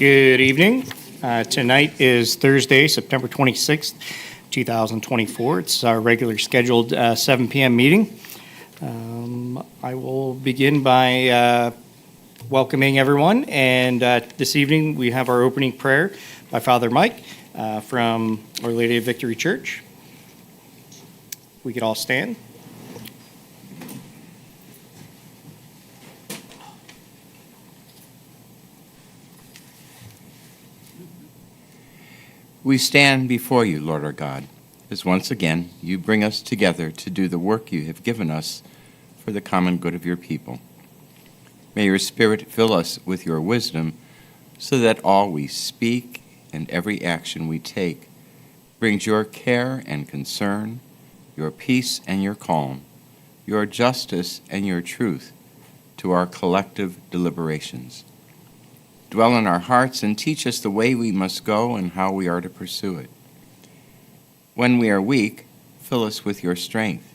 Good evening. Tonight is Thursday, September 26th, 2024. It's our regular scheduled 7 p.m. meeting. I will begin by welcoming everyone, and this evening we have our opening prayer by Father Mike from Our Lady of Victory Church. We could all stand. We stand before you, Lord our God, as once again you bring us together to do the work you have given us for the common good of your people. May your Spirit fill us with your wisdom so that all we speak and every action we take brings your care and concern, your peace and your calm, your justice and your truth to our collective deliberations. Dwell in our hearts and teach us the way we must go and how we are to pursue it. When we are weak, fill us with your strength.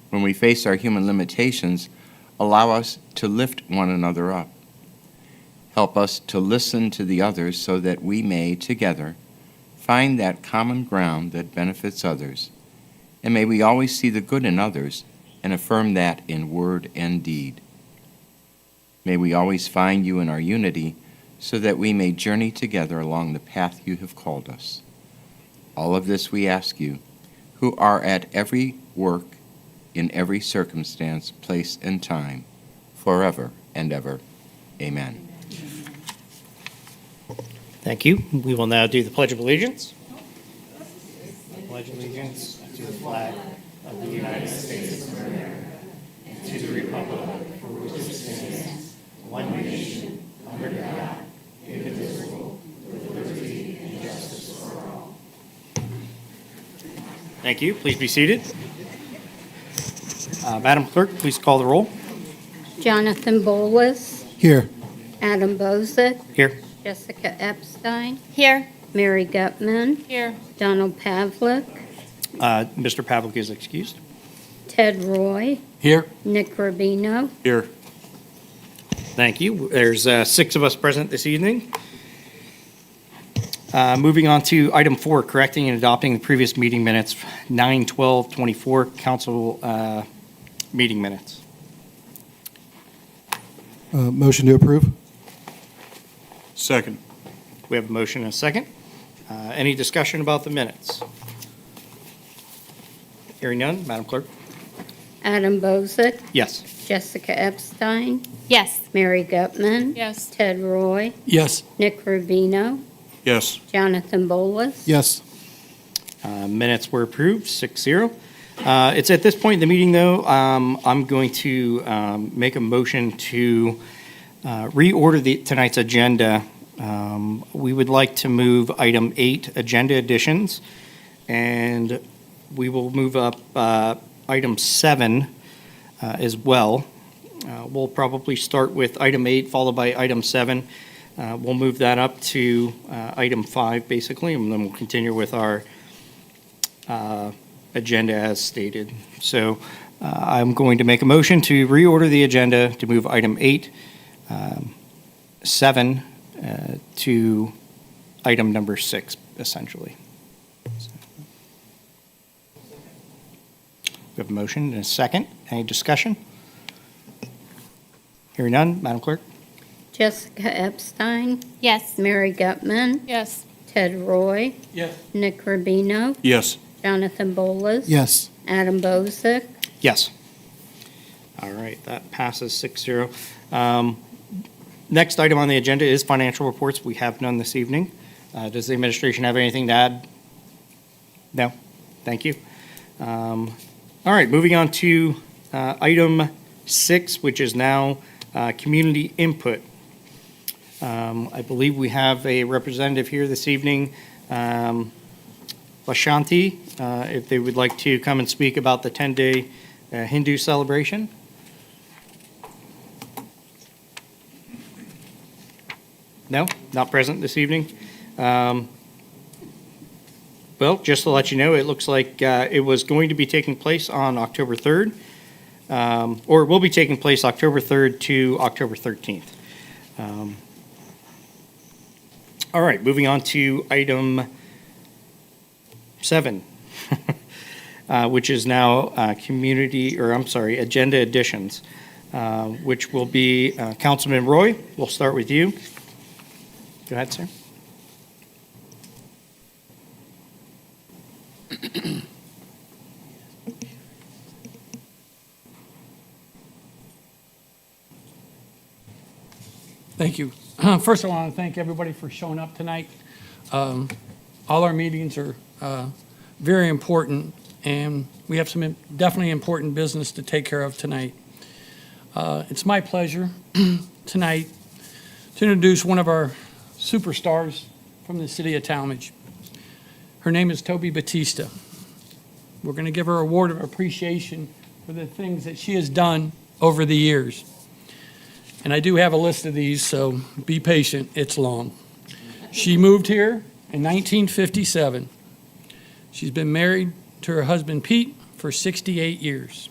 When we face our human limitations, allow us to lift one another up. Help us to listen to the others so that we may, together, find that common ground that benefits others. And may we always see the good in others and affirm that in word and deed. May we always find you in our unity so that we may journey together along the path you have called us. All of this we ask you, who are at every work, in every circumstance, place, and time, forever and ever. Amen. Thank you. We will now do the Pledge of Allegiance. I pledge allegiance to the flag of the United States of America and to the republic for which it stands, one nation, under God, indivisible, with liberty and justice for all. Thank you. Please be seated. Madam Clerk, please call the roll. Jonathan Bolus. Here. Adam Bozick. Here. Jessica Epstein. Here. Mary Gutman. Here. Donald Pavlik. Mr. Pavlik is excused. Ted Roy. Here. Nick Rubino. Here. Thank you. There's 6 of us present this evening. Moving on to item 4, correcting and adopting the previous meeting minutes, 9/12/24 council meeting minutes. Motion to approve. Second. We have a motion and a second. Any discussion about the minutes? Hearing none, Madam Clerk? Adam Bozick. Yes. Jessica Epstein. Yes. Mary Gutman. Yes. Ted Roy. Yes. Nick Rubino. Yes. Jonathan Bolus. Yes. Minutes were approved, 6-0. It's at this point in the meeting, though, I'm going to make a motion to reorder tonight's agenda. We would like to move item 8, agenda additions, and we will move up item 7 as well. We'll probably start with item 8, followed by item 7. We'll move that up to item 5, basically, and then we'll continue with our agenda as stated. So I'm going to make a motion to reorder the agenda to move item 8, 7 to item number 6, essentially. So, we have a motion and a second. Any discussion? Hearing none, Madam Clerk? Jessica Epstein. Yes. Mary Gutman. Yes. Ted Roy. Yes. Nick Rubino. Yes. Jonathan Bolus. Yes. Adam Bozick. Yes. All right, that passes 6-0. Next item on the agenda is financial reports. We have none this evening. Does the administration have anything to add? No? Thank you. All right, moving on to item 6, which is now community input. I believe we have a representative here this evening, Lashanti, if they would like to come and speak about the 10-day Hindu celebration. No, not present this evening. Well, just to let you know, it looks like it was going to be taking place on October 3rd, or it will be taking place October 3rd to October 13th. All right, moving on to item 7, which is now agenda additions, which will be Councilman Roy. We'll start with you. Go ahead, sir. Thank you. First, I want to thank everybody for showing up tonight. All our meetings are very important, and we have some definitely important business to take care of tonight. It's my pleasure tonight to introduce one of our superstars from the city of Tallmadge. Her name is Toby Batista. We're going to give her an award of appreciation for the things that she has done over the years. And I do have a list of these, so be patient, it's long. She moved here in 1957. She's been married to her husband Pete for 68 years.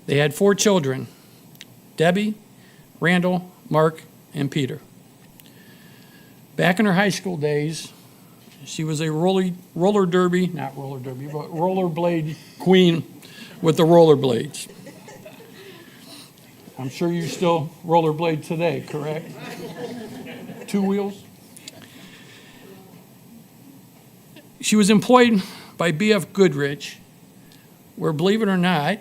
They had 4 children, Debbie, Randall, Mark, and Peter. Back in her high school days, she was a rollerblade queen with the rollerblades. I'm sure you still rollerblade today, correct? 2 wheels? She was employed by B.F. Goodrich, where, believe it or not,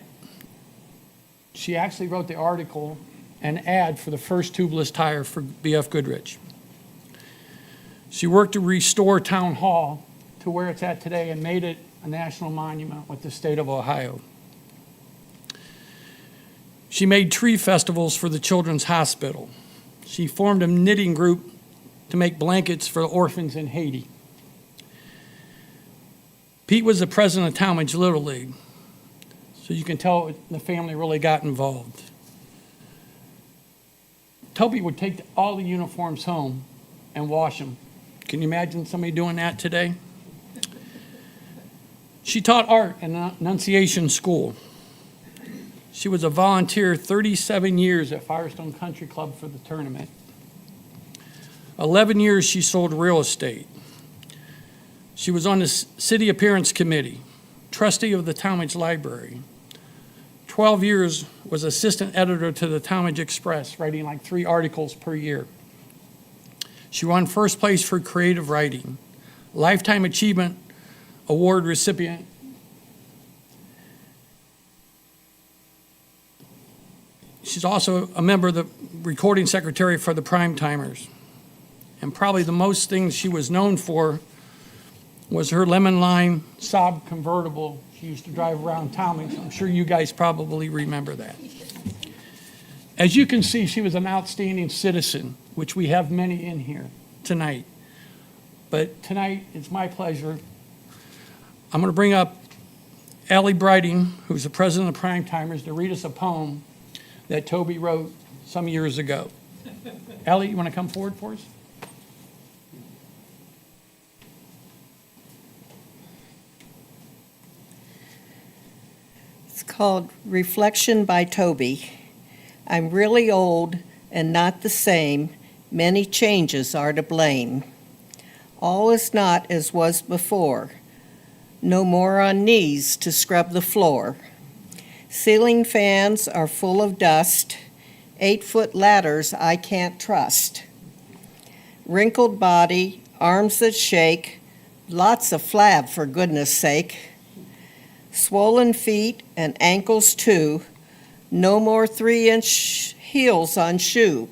she actually wrote the article and ad for the first tubeless tire for B.F. Goodrich. She worked to restore Town Hall to where it's at today and made it a national monument with the state of Ohio. She made tree festivals for the Children's Hospital. She formed a knitting group to make blankets for orphans in Haiti. Pete was the president of Tallmadge Little League, so you can tell the family really got involved. Toby would take all the uniforms home and wash them. Can you imagine somebody doing that today? She taught art in an Annunciation School. She was a volunteer 37 years at Firestone Country Club for the tournament. 11 years she sold real estate. She was on the City Appearance Committee, trustee of the Tallmadge Library. 12 years was assistant editor to the Tallmadge Express, writing like 3 articles per year. She won first place for creative writing, Lifetime Achievement Award recipient. She's also a member of the recording secretary for the Prime Timers. And probably the most things she was known for was her lemon lime Saab convertible she used to drive around Tallmadge. I'm sure you guys probably remember that. As you can see, she was an outstanding citizen, which we have many in here tonight. But tonight, it's my pleasure. I'm going to bring up Allie Briding, who's the president of Prime Timers, to read us a poem that Toby wrote some years ago. Allie, you want to come forward for us? It's called Reflection by Toby. I'm really old and not the same. Many changes are to blame. All is not as was before. No more on knees to scrub the floor. Ceiling fans are full of dust. 8-foot ladders I can't trust. Wrinkled body, arms that shake. Lots of flab, for goodness sake. Swollen feet and ankles too. No more 3-inch heels on shoe.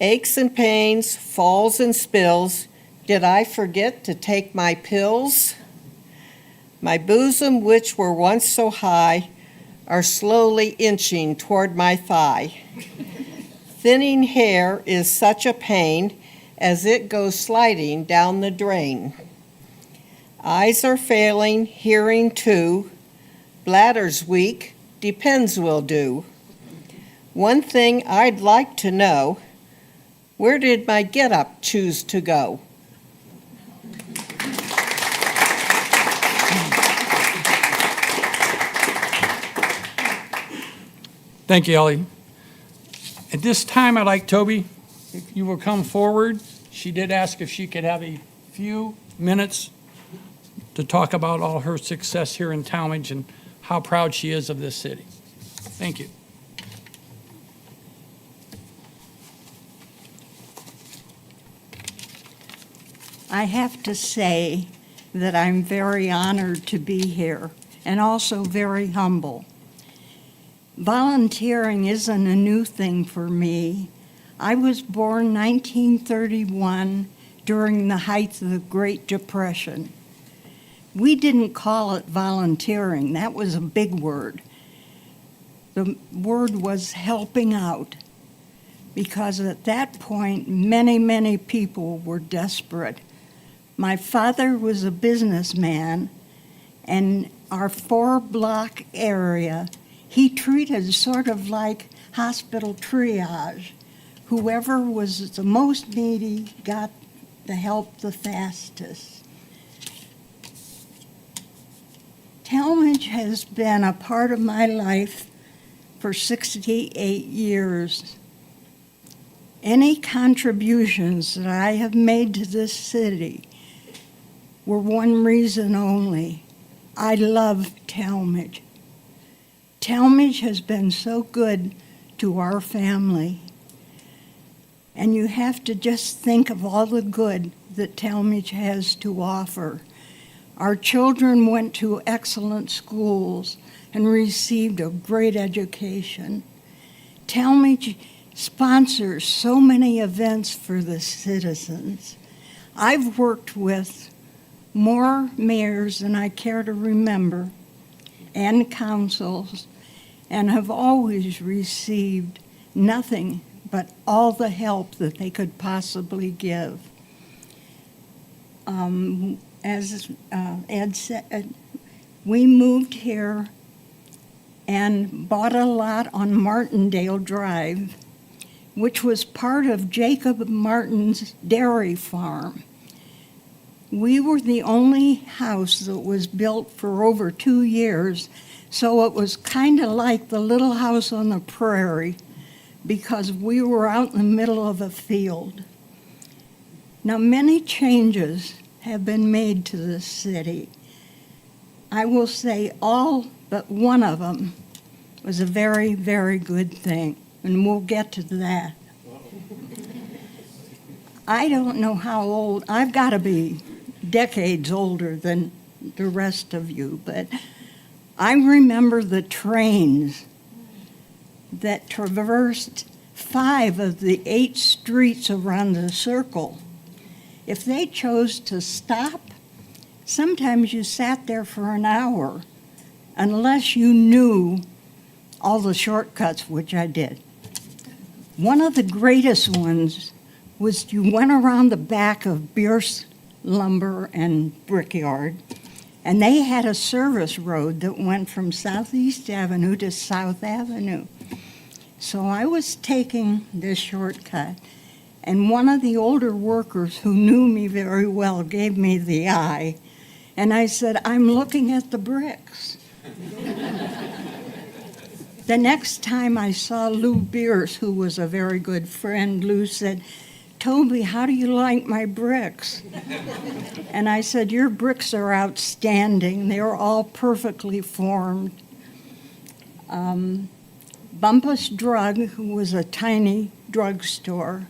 Aches and pains, falls and spills. Did I forget to take my pills? My bosom, which were once so high, are slowly inching toward my thigh. Thinning hair is such a pain as it goes sliding down the drain. Eyes are failing, hearing too. Bladder's weak, depends will do. One thing I'd like to know, where did my get-up choose to go? Thank you, Ellie. At this time, I'd like Toby, if you will come forward She did ask if she could have a few minutes to talk about all her success here in Tallmadge and how proud she is of this city. Thank you. I have to say that I'm very honored to be here and also very humble. Volunteering isn't a new thing for me. I was born 1931 during the height of the Great Depression. We didn't call it volunteering. That was a big word. The word was helping out, because at that point, many, many people were desperate. My father was a businessman, and our 4-block area, he treated sort of like hospital triage. Whoever was the most needy got the help the fastest. Tallmadge has been a part of my life for 68 years. Any contributions that I have made to this city were one reason only. I love Tallmadge. Tallmadge has been so good to our family. And you have to just think of all the good that Tallmadge has to offer. Our children went to excellent schools and received a great education. Tallmadge sponsors so many events for the citizens. I've worked with more mayors than I care to remember and councils, and have always received nothing but all the help that they could possibly give. As Ed said, we moved here and bought a lot on Martindale Drive, which was part of Jacob Martin's dairy farm. We were the only house that was built for over 2 years, so it was kind of like the little house on the prairie, because we were out in the middle of a field. Now, many changes have been made to this city. I will say all but one of them was a very, very good thing, and we'll get to that. I don't know how old, I've got to be decades older than the rest of you, but I remember the trains that traversed 5 of the 8 streets around the circle. If they chose to stop, sometimes you sat there for an hour, unless you knew all the shortcuts, which I did. One of the greatest ones was you went around the back of Bierce Lumber and Brickyard, and they had a service road that went from Southeast Avenue to South Avenue. So I was taking this shortcut, and one of the older workers who knew me very well gave me the eye, and I said, "I'm looking at the bricks." The next time I saw Lou Bierce, who was a very good friend, Lou said, "Toby, how do you like my bricks?" And I said, "Your bricks are outstanding. They're all perfectly formed." Bumpus Drug, who was a tiny drugstore,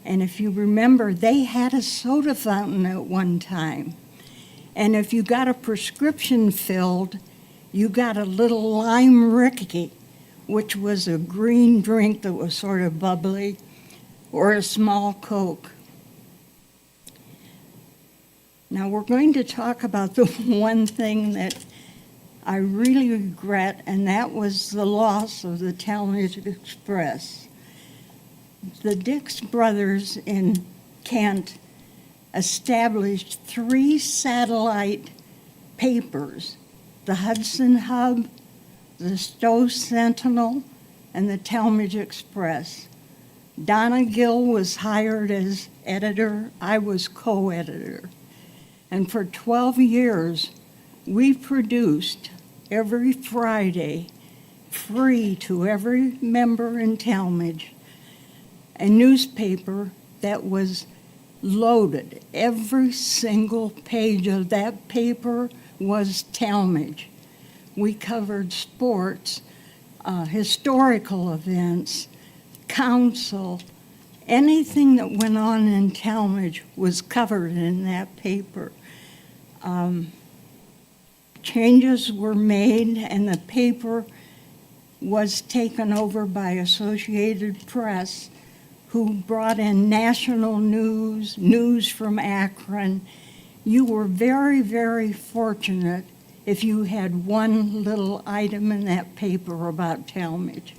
and if you remember, they had a soda fountain at one time. And if you got a prescription filled, you got a little lime Ricky, which was a green drink that was sort of bubbly, or a small Coke. Now we're going to talk about the one thing that I really regret, and that was the loss of the Tallmadge Express. The Dix brothers in Kent established 3 satellite papers: the Hudson Hub, the Stowe Sentinel, and the Tallmadge Express. Donna Gill was hired as editor. I was co-editor. And for 12 years, we produced every Friday, free to every member in Tallmadge, a newspaper that was loaded. Every single page of that paper was Tallmadge. We covered sports, historical events, council, anything that went on in Tallmadge was covered in that paper. Changes were made, and the paper was taken over by Associated Press, who brought in national news, news from Akron. You were very, very fortunate if you had one little item in that paper about Tallmadge.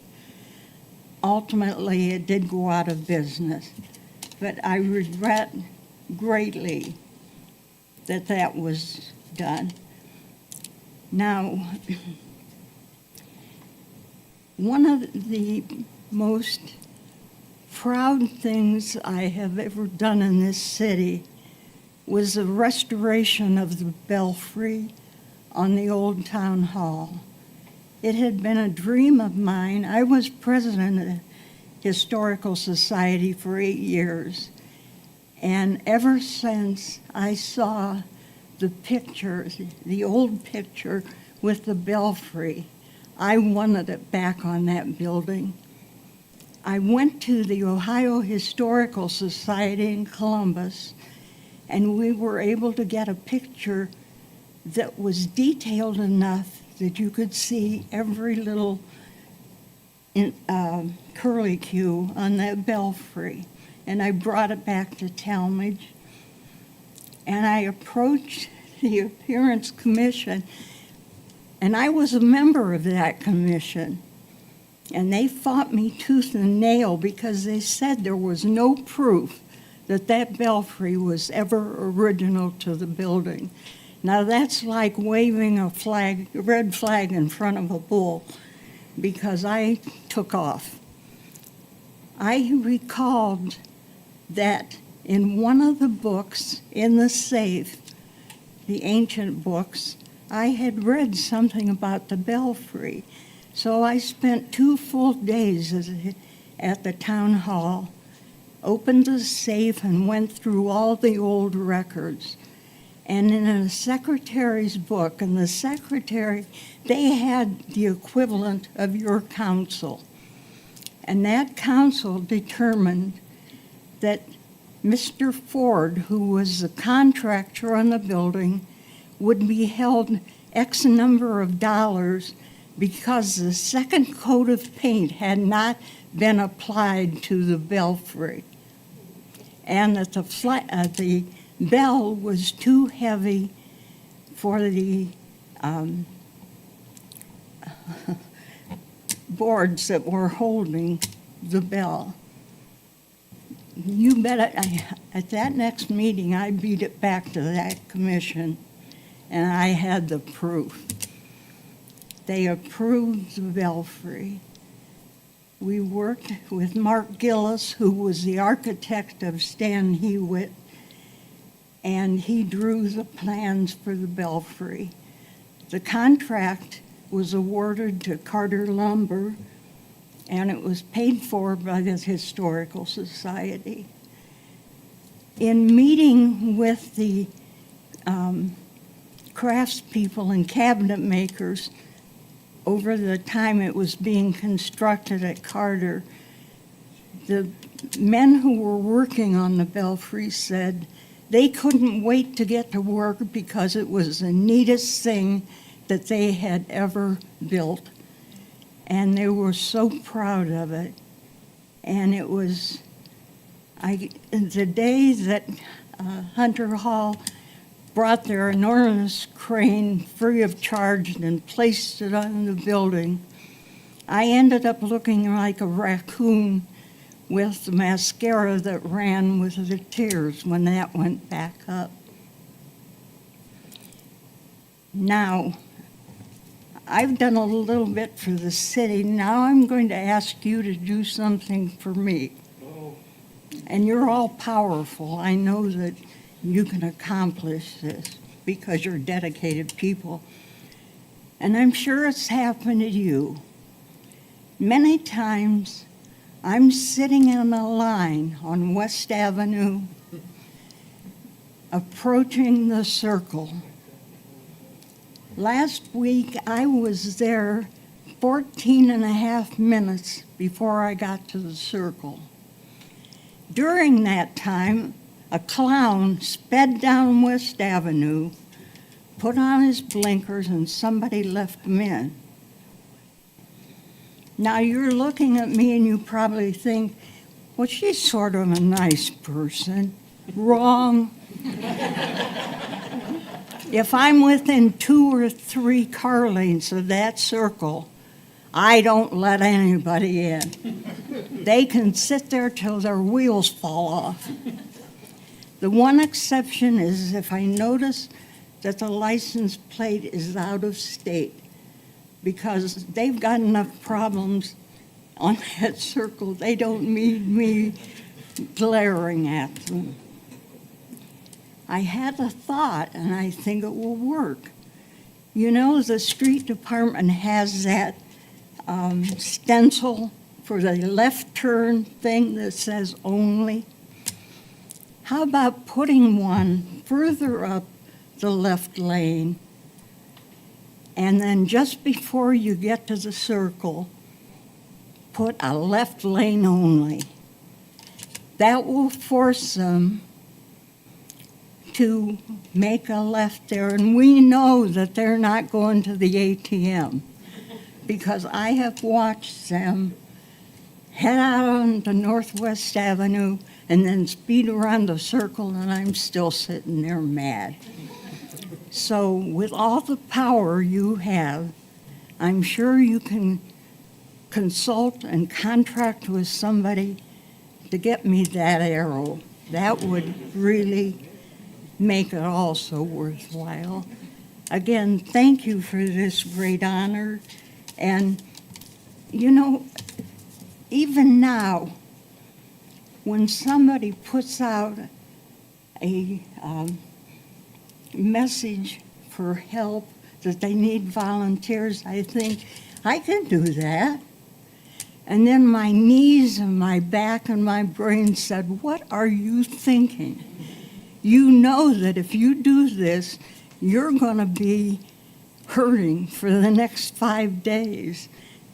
Ultimately, it did go out of business, but I regret greatly that that was done. Now, one of the most proud things I have ever done in this city was the restoration of the belfry on the old town hall. It had been a dream of mine. I was president of the Historical Society for 8 years, and ever since I saw the picture, the old picture with the belfry, I wanted it back on that building. I went to the Ohio Historical Society in Columbus, and we were able to get a picture that was detailed enough that you could see every little curlicue on that belfry. And I brought it back to Tallmadge, and I approached the Appearance Commission, and I was a member of that commission. And they fought me tooth and nail because they said there was no proof that that belfry was ever original to the building. Now that's like waving a flag, a red flag in front of a bull, because I took off. I recalled that in one of the books in the safe, the ancient books, I had read something about the belfry. So I spent 2 full days at the town hall, opened the safe and went through all the old records. And in a secretary's book, and the secretary, they had the equivalent of your counsel. And that counsel determined that Mr. Ford, who was the contractor on the building, would be held X number of dollars because the second coat of paint had not been applied to the belfry, and that the bell was too heavy for the boards that were holding the bell. You bet at that next meeting, I beat it back to that commission, and I had the proof. They approved the belfry. We worked with Mark Gillis, who was the architect of Stan Hewitt, and he drew the plans for the belfry. The contract was awarded to Carter Lumber, and it was paid for by the Historical Society. In meeting with the craftspeople and cabinet makers over the time it was being constructed at Carter, the men who were working on the belfry said they couldn't wait to get to work because it was the neatest thing that they had ever built. And they were so proud of it. And it was the day that Hunter Hall brought their enormous crane free of charge and placed it on the building, I ended up looking like a raccoon with the mascara that ran with the tears when that went back up. Now, I've done a little bit for the city. Now I'm going to ask you to do something for me. And you're all powerful. I know that you can accomplish this because you're dedicated people. And I'm sure it's happened to you. Many times I'm sitting in a line on West Avenue, approaching the circle. Last week, I was there 14 and a half minutes before I got to the circle. During that time, a clown sped down West Avenue, put on his blinkers, and somebody left him in. Now you're looking at me and you probably think, well, she's sort of a nice person. Wrong. If I'm within 2 or 3 car lanes of that circle, I don't let anybody in. They can sit there till their wheels fall off. The one exception is if I notice that the license plate is out of state, because they've got enough problems on that circle. They don't need me glaring at them. I had a thought, and I think it will work. You know, the street department has that stencil for the left turn thing that says only. How about putting one further up the left lane, and then just before you get to the circle, put a left lane only. That will force them to make a left there, and we know that they're not going to the ATM, because I have watched them head out onto Northwest Avenue and then speed around the circle, and I'm still sitting there mad. So with all the power you have, I'm sure you can consult and contract with somebody to get me that arrow. That would really make it also worthwhile. Again, thank you for this great honor. And, you know, even now, when somebody puts out a message for help, that they need volunteers, I think, I can do that. And then my knees and my back and my brain said, what are you thinking? You know that if you do this, you're going to be hurting for the next 5 days.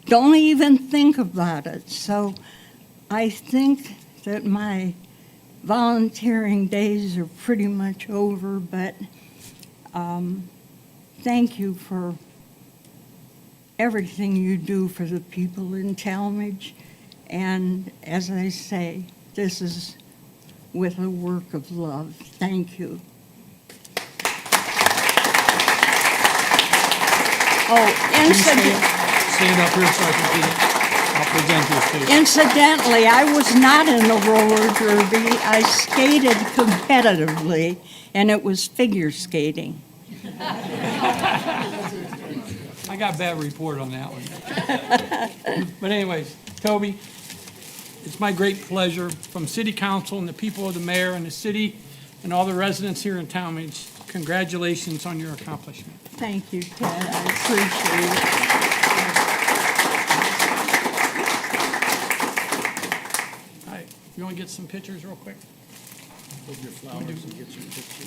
Don't even think about it. So I think that my volunteering days are pretty much over, but thank you for everything you do for the people in Tallmadge. And as I say, this is with a work of love. Thank you. Oh, Stand up here so I can see it. I'll present this to you. incidentally, I was not in the roller derby. I skated competitively, and it was figure skating. I got a bad report on that one. But anyways, Toby, it's my great pleasure from City Council and the people of the mayor and the city and all the residents here in Tallmadge. Congratulations on your accomplishment. Thank you, Ted. I appreciate it. All right, you want to get some pictures real quick? Put your flowers and get your picture.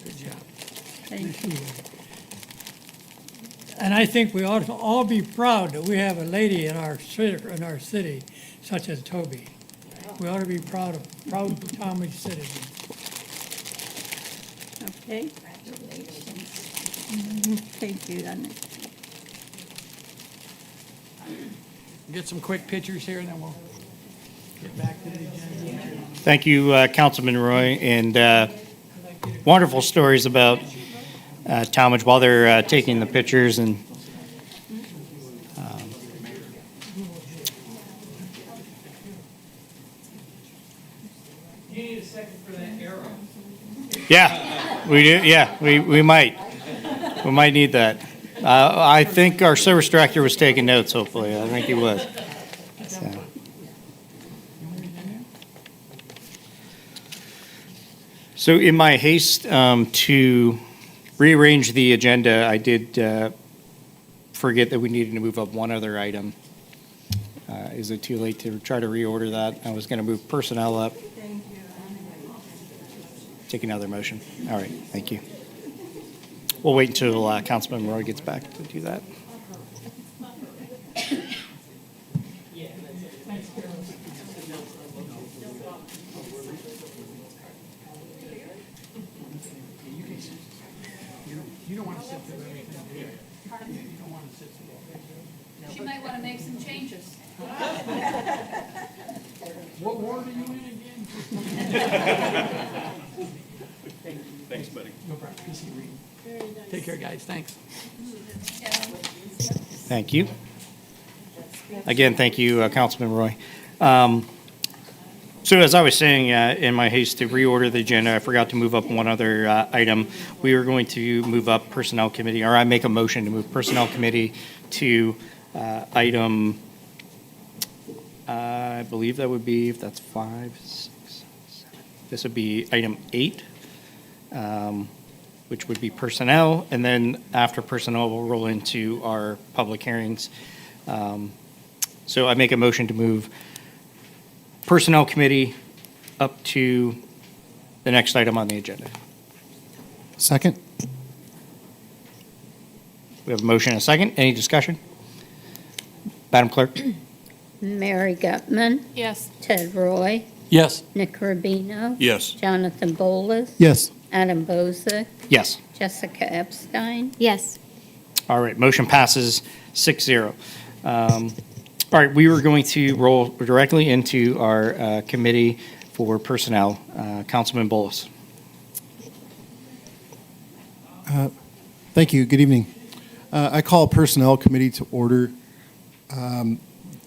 Good job. Thank you. And I think we ought to all be proud that we have a lady in our city such as Toby. We ought to be proud Tallmadge citizens. Okay. Thank you, Anna. Get some quick pictures here, and then we'll get back to the agenda. Thank you, Councilman Roy, and wonderful stories about Tallmadge while they're taking the pictures. And You need a second for that arrow. yeah, we do. Yeah, we might need that. I think our service director was taking notes. Hopefully, I think he was. So. So in my haste to rearrange the agenda, I did forget that we needed to move up one other item. Is it too late to try to reorder that? I was going to move personnel up. Take another motion. All right, thank you. We'll wait until Councilman Roy gets back to do that. You don't want to sit through everything, do you? You don't want to sit through. She might want to make some changes. What ward are you in again? Thanks, buddy. No problem. PC Reed. Take care, guys. Thanks. Thank you. Again, thank you, Councilman Roy. So as I was saying, in my haste to reorder the agenda, I forgot to move up one other item. We were going to move up Personnel Committee, or I make a motion to move Personnel Committee to item, I believe that would be, if that's 5, 6, 7, this would be item 8, which would be personnel, and then after personnel, we'll roll into our public hearings. So I make a motion to move Personnel Committee up to the next item on the agenda. Second? We have a motion and a second. Any discussion? Madam Clerk? Mary Gutman, Yes. Ted Roy, Yes. Nick Rubino, Yes. Jonathan Bolles, Yes. Adam Bozick, Yes. Jessica Epstein, Yes. All right, motion passes 6-0. All right, we were going to roll directly into our committee for personnel. Councilman Bolles. Thank you. Good evening. I call Personnel Committee to order.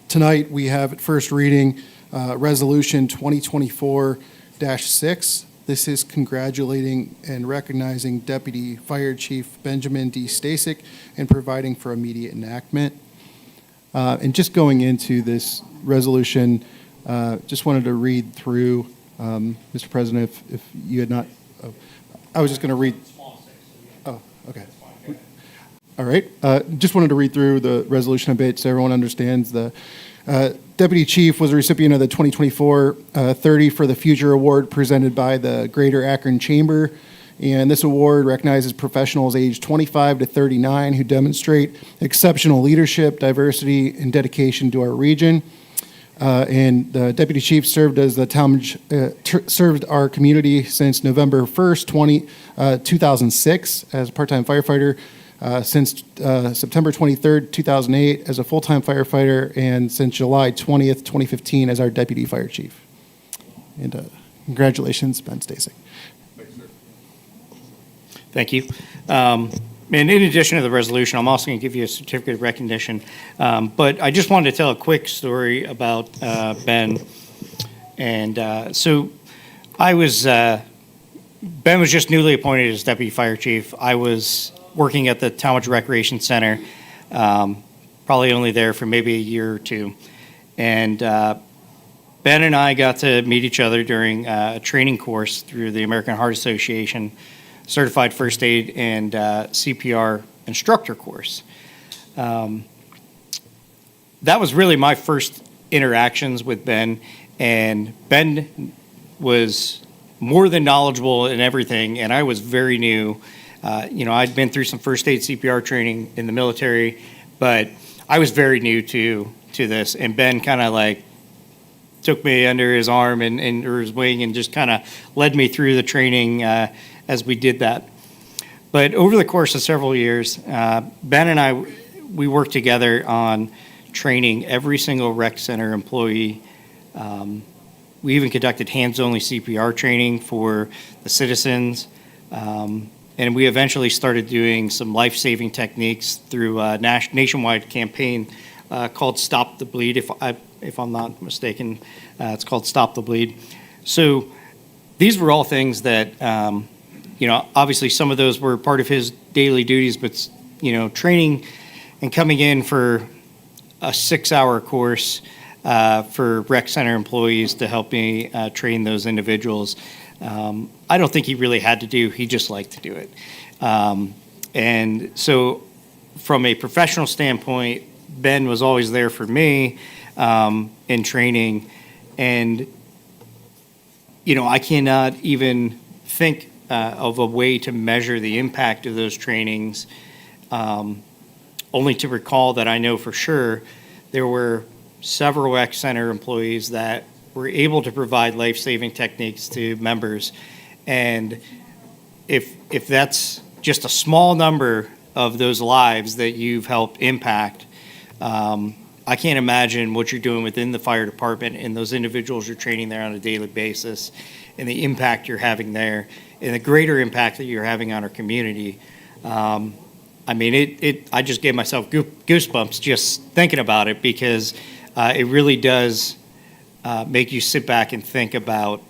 Tonight, we have at first reading Resolution 2024-6. This is congratulating and recognizing Deputy Fire Chief Benjamin D. Stasek and providing for immediate enactment. And just going into this resolution, just wanted to read through, Mr. President, if you had not, I was just going to read. Oh, okay. All right. Just wanted to read through the resolution a bit so everyone understands. The Deputy Chief was a recipient of the 2024 30 for the Future Award presented by the Greater Akron Chamber. And this award recognizes professionals aged 25 to 39 who demonstrate exceptional leadership, diversity, and dedication to our region. And the Deputy Chief served as the Tallmadge, served our community since November 1st, 2006 as a part-time firefighter, since September 23rd, 2008 as a full-time firefighter, and since July 20th, 2015 as our Deputy Fire Chief. And congratulations, Ben Stasek. Thank you. And in addition to the resolution, I'm also going to give you a certificate of recognition. But I just wanted to tell a quick story about Ben. And so Ben was just newly appointed as Deputy Fire Chief. I was working at the Tallmadge Recreation Center, probably only there for maybe a year or two. And Ben and I got to meet each other during a training course through the American Heart Association Certified First Aid and CPR instructor course. That was really my first interactions with Ben, and Ben was more than knowledgeable in everything, and I was very new. I'd been through some first aid CPR training in the military, but I was very new to this, and Ben kind of like took me under his arm and or his wing and just kind of led me through the training as we did that. But over the course of several years, Ben and I, we worked together on training every single rec center employee. We even conducted hands-only CPR training for the citizens. And we eventually started doing some life-saving techniques through a nationwide campaign called Stop the Bleed, if I'm not mistaken. It's called Stop the Bleed. So these were all things that, obviously some of those were part of his daily duties, but, training and coming in for a 6-hour course for rec center employees to help me train those individuals. I don't think he really had to do, he just liked to do it. And so from a professional standpoint, Ben was always there for me in training. And, I cannot even think of a way to measure the impact of those trainings, only to recall that I know for sure there were several X Center employees that were able to provide life-saving techniques to members. And if that's just a small number of those lives that you've helped impact, I can't imagine what you're doing within the fire department and those individuals you're training there on a daily basis, and the impact you're having there, and the greater impact that you're having on our community. I just gave myself goosebumps just thinking about it, because it really does make you sit back and think about,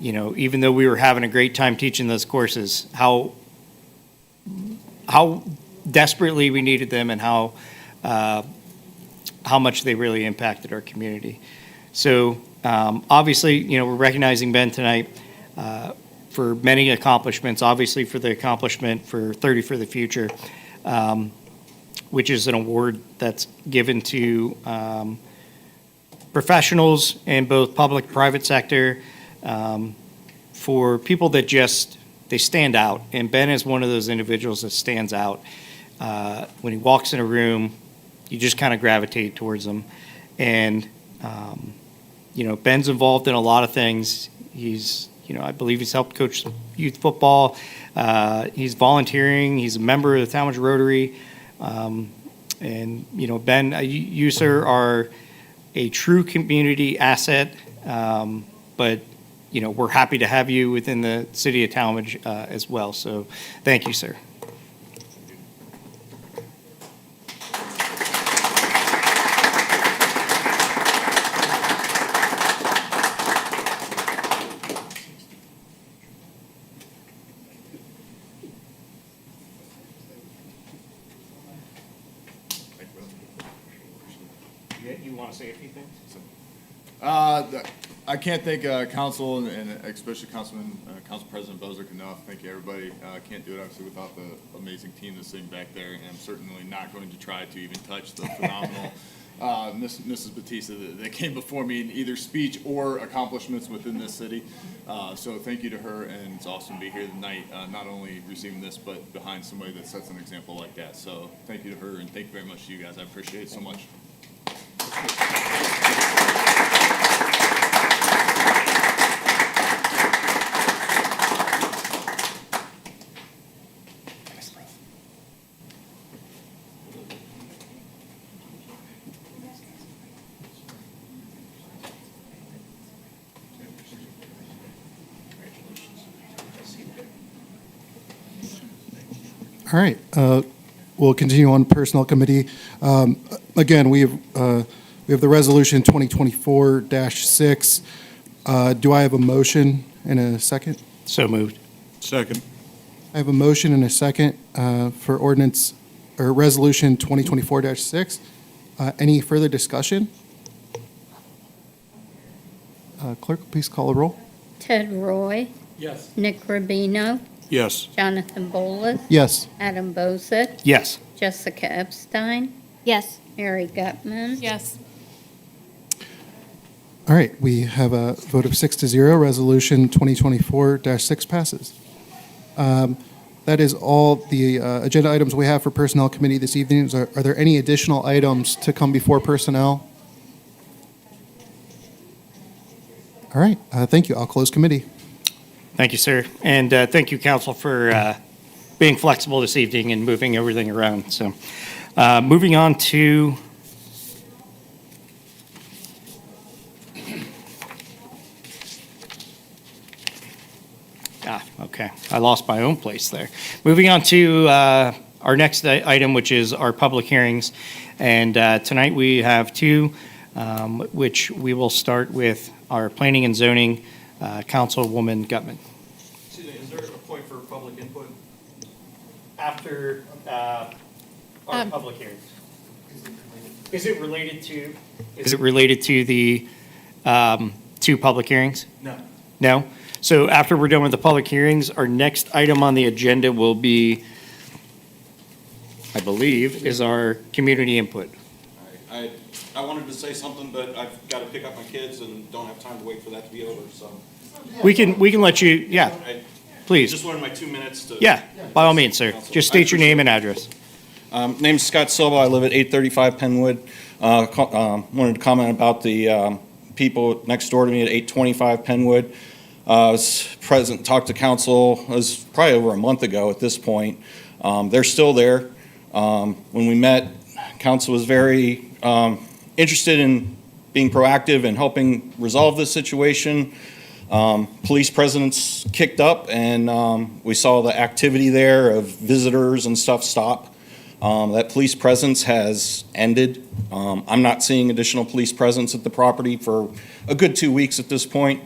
even though we were having a great time teaching those courses, how desperately we needed them, and how much they really impacted our community. So obviously, we're recognizing Ben tonight for many accomplishments, obviously for the accomplishment for 30 for the Future, which is an award that's given to professionals in both public and private sector, for people that they stand out. And Ben is one of those individuals that stands out. When he walks in a room, you just kind of gravitate towards him. And, Ben's involved in a lot of things. He's, I believe he's helped coach youth football. He's volunteering. He's a member of the Tallmadge Rotary. And, Ben, you, sir, are a true community asset. But, we're happy to have you within the city of Tallmadge as well. So thank you, sir. You want to say a few things? I can't thank council and especially Council President Bozick enough. Thank you, everybody. Can't do it obviously without the amazing team that's sitting back there, and I'm certainly not going to try to even touch the phenomenal Mrs. Batista that came before me in either speech or accomplishments within this city. So thank you to her, and it's awesome to be here tonight, not only receiving this, but behind somebody that sets an example like that. So thank you to her, and thank you very much to you guys. I appreciate it so much. All right, we'll continue on Personnel Committee. Again, we have the resolution 2024-6. Do I have a motion and a second? So moved. Second. I have a motion and a second for ordinance or resolution 2024-6. Any further discussion? Clerk, please call the roll. Ted Roy, Yes. Nick Rubino, Yes. Jonathan Bolus, Yes. Adam Bozick, Yes. Jessica Epstein, Yes. Mary Gutman, Yes. All right, we have a vote of 6-0. Resolution 2024-6 passes. That is all the agenda items we have for Personnel Committee this evening. Are there any additional items to come before Personnel? All right, thank you. I'll close committee. Thank you, sir. And thank you, council, for being flexible this evening and moving everything around. So moving on to okay. I lost my own place there. Moving on to our next item, which is our public hearings. And tonight we have two, which we will start with our Planning and Zoning Councilwoman Gutman. Excuse me, is there a point for public input? After our public hearings. Is it related to the two public hearings? No. No? So after we're done with the public hearings, our next item on the agenda will be I believe, is our community input. I wanted to say something, but I've got to pick up my kids and don't have time to wait for that to be over, so. We can let you, yeah, I please. just wanted my 2 minutes to. Yeah, by all means, sir. Just state your name and address. Name's Scott Silva. I live at 835 Penwood. Wanted to comment about the people next door to me at 825 Penwood. I was present, talked to council, it was probably over a month ago at this point. They're still there. When we met, council was very interested in being proactive and helping resolve this situation. Police presence kicked up, and we saw the activity there of visitors and stuff stop. That police presence has ended. I'm not seeing additional police presence at the property for a good 2 weeks at this point.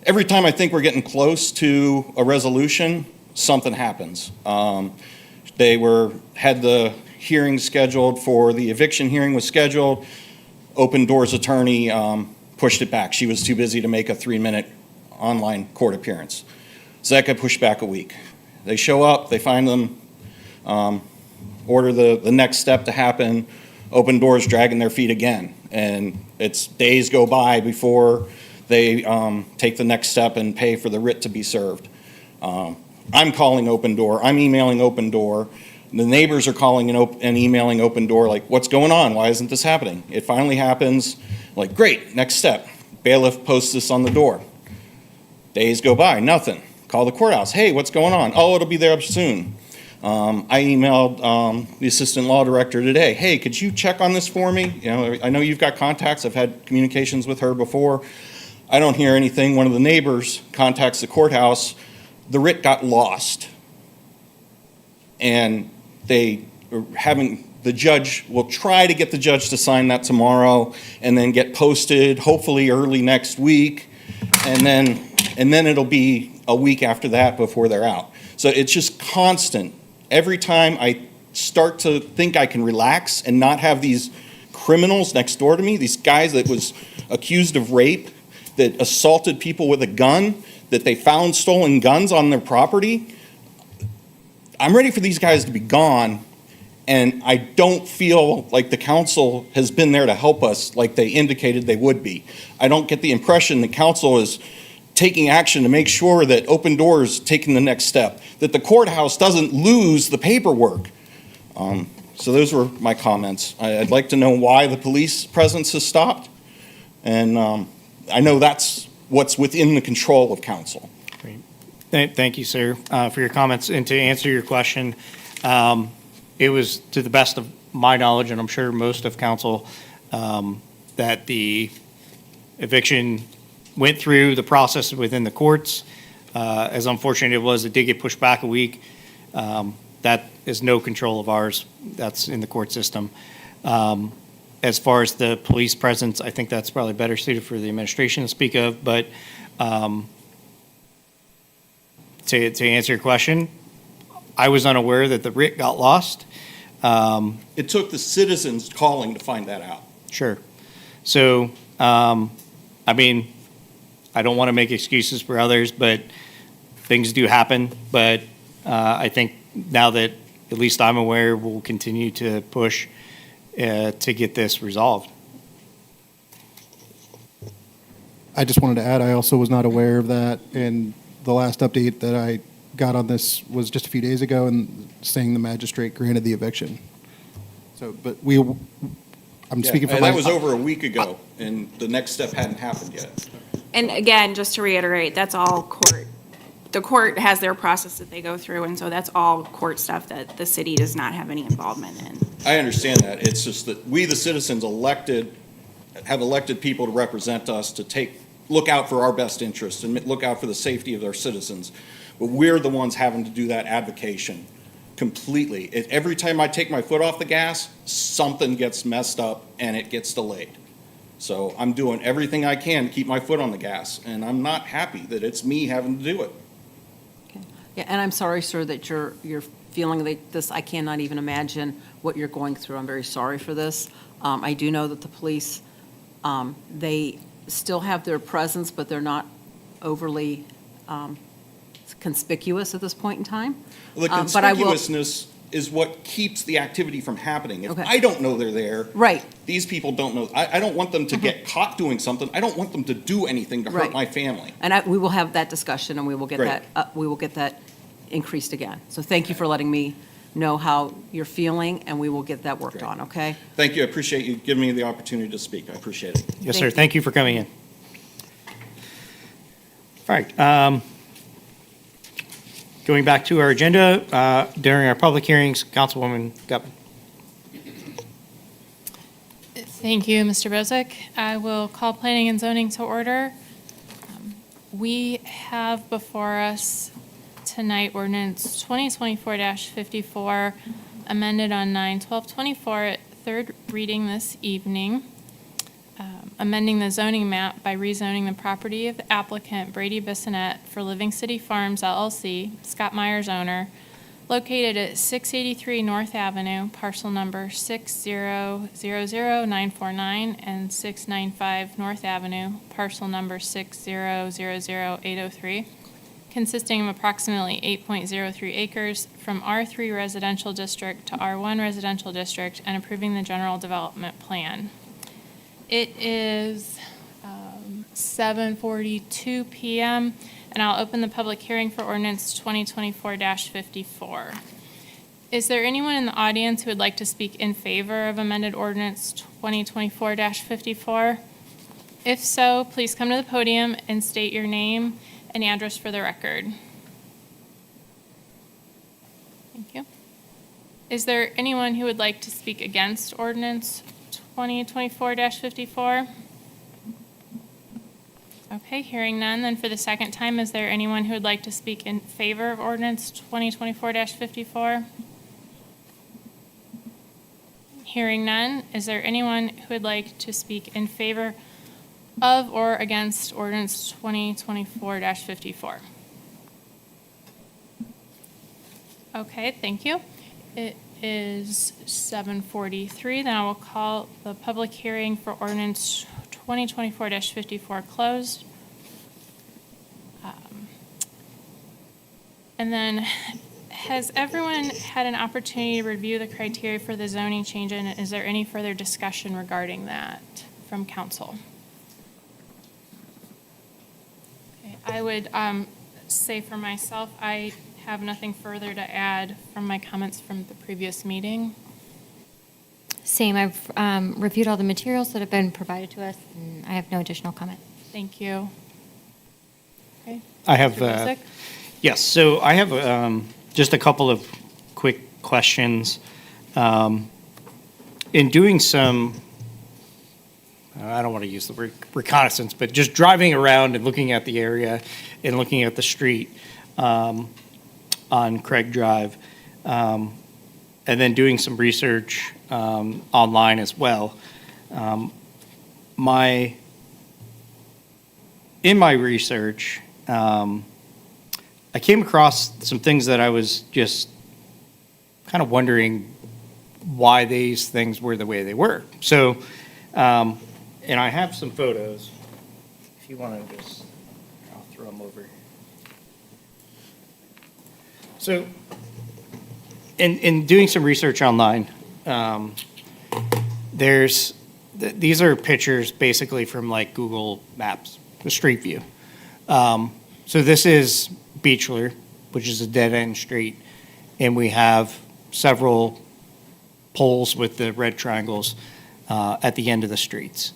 Every time I think we're getting close to a resolution, something happens. Had the hearing scheduled for the eviction hearing was scheduled. Open Doors attorney pushed it back. She was too busy to make a 3-minute online court appearance. So that got pushed back a week. They show up, they find them, order the next step to happen. Open Doors dragging their feet again. And it's days go by before they take the next step and pay for the writ to be served. I'm calling Open Door. I'm emailing Open Door. The neighbors are calling and emailing Open Door, like, what's going on? Why isn't this happening? It finally happens. Like, great, next step. Bailiff posts this on the door. Days go by, nothing. Call the courthouse. Hey, what's going on? Oh, it'll be there soon. I emailed the assistant law director today. Hey, could you check on this for me? You know, I know you've got contacts. I've had communications with her before. I don't hear anything. One of the neighbors contacts the courthouse. The writ got lost. And the judge will try to get the judge to sign that tomorrow and then get posted, hopefully early next week. And then it'll be a week after that before they're out. So it's just constant. Every time I start to think I can relax and not have these criminals next door to me, these guys that was accused of rape, that assaulted people with a gun, that they found stolen guns on their property, I'm ready for these guys to be gone, and I don't feel like the council has been there to help us like they indicated they would be. I don't get the impression the council is taking action to make sure that Open Doors taking the next step, that the courthouse doesn't lose the paperwork. So those were my comments. I'd like to know why the police presence has stopped, and I know that's what's within the control of council. Thank you, sir, for your comments. And to answer your question, it was to the best of my knowledge, and I'm sure most of council, that the eviction went through the process within the courts. As unfortunate it was, it did get pushed back a week. That is no control of ours. That's in the court system. As far as the police presence, I think that's probably better suited for the administration to speak of. But to answer your question, I was unaware that the writ got lost. It took the citizens calling to find that out. Sure. So, I mean, I don't want to make excuses for others, but things do happen. But I think now that at least I'm aware, we'll continue to push to get this resolved. I just wanted to add, I also was not aware of that, and the last update that I got on this was just a few days ago, and saying the magistrate granted the eviction. So, but I'm speaking for That was over a week ago, and the next step hadn't happened yet. And again, just to reiterate, that's all court. The court has their process that they go through, and so that's all court stuff that the city does not have any involvement in. I understand that. It's just that we, the citizens, have elected people to represent us, to look out for our best interests and look out for the safety of our citizens. But we're the ones having to do that advocation completely. Every time I take my foot off the gas, something gets messed up and it gets delayed. So I'm doing everything I can to keep my foot on the gas, and I'm not happy that it's me having to do it. Yeah, and I'm sorry, sir, that you're feeling like this. I cannot even imagine what you're going through. I'm very sorry for this. I do know that the police, they still have their presence, but they're not overly conspicuous at this point in time. The But I will- conspicuousness is what keeps the activity from happening. If Okay. I don't know they're there. Right. These people don't know. I don't want them to get caught doing something. I don't want them to do anything to hurt Right. my family. And we will have that discussion, and we will get Great. that increased again. So thank you for letting me know how you're feeling, and we will get that worked Great. on, okay? Thank you. I appreciate you giving me the opportunity to speak. I appreciate it. Yes, Thank sir. you. Thank you for coming in. All right. Going back to our agenda, during our public hearings, Councilwoman Gutman. Thank you, Mr. Bozick. I will call planning and zoning to order. We have before us tonight ordinance 2024-54, amended on 9/12/24, third reading this evening, amending the zoning map by rezoning the property of the applicant Brady Bissonette for Living City Farms LLC, Scott Myers owner, located at 683 North Avenue, parcel number 6000949 and 695 North Avenue, parcel number 6000803, consisting of approximately 8.03 acres from R3 Residential District to R1 Residential District, and approving the general development plan. It is 7:42 PM, and I'll open the public hearing for ordinance 2024-54. Is there anyone in the audience who would like to speak in favor of amended ordinance 2024-54? If so, please come to the podium and state your name and address for the record. Thank you. Is there anyone who would like to speak against ordinance 2024-54? Okay, hearing none, then for the second time, is there anyone who would like to speak in favor of ordinance 2024-54? Hearing none, is there anyone who would like to speak in favor of or against ordinance 2024-54? Okay, thank you. It is 7:43, then I will call the public hearing for ordinance 2024-54 closed. And then, has everyone had an opportunity to review the criteria for the zoning change, and is there any further discussion regarding that from council? Okay, I would say for myself, I have nothing further to add from my comments from the previous meeting. Same. I've reviewed all the materials that have been provided to us, and I have no additional comment. Thank you. Okay. I have, Mr. Busick? yes, so I have just a couple of quick questions. In doing some, I don't want to use the word reconnaissance, but just driving around and looking at the area and looking at the street on Craig Drive, and then doing some research online as well. In my research, I came across some things that I was just kind of wondering why these things were the way they were. So, and I have some photos. If you want to just, I'll throw them over. So, in doing some research online, these are pictures basically from like Google Maps, the Street View. So this is Beechler, which is a dead-end street, and we have several poles with the red triangles at the end of the streets.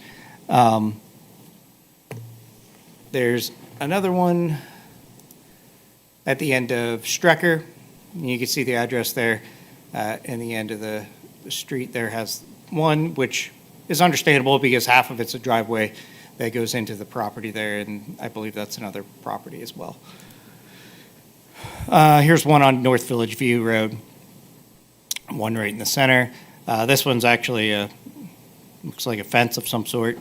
There's another one at the end of Strecker. You can see the address there. In the end of the street there has one, which is understandable because half of it's a driveway that goes into the property there, and I believe that's another property as well. Here's one on North Village View Road, one right in the center. This one's actually looks like a fence of some sort.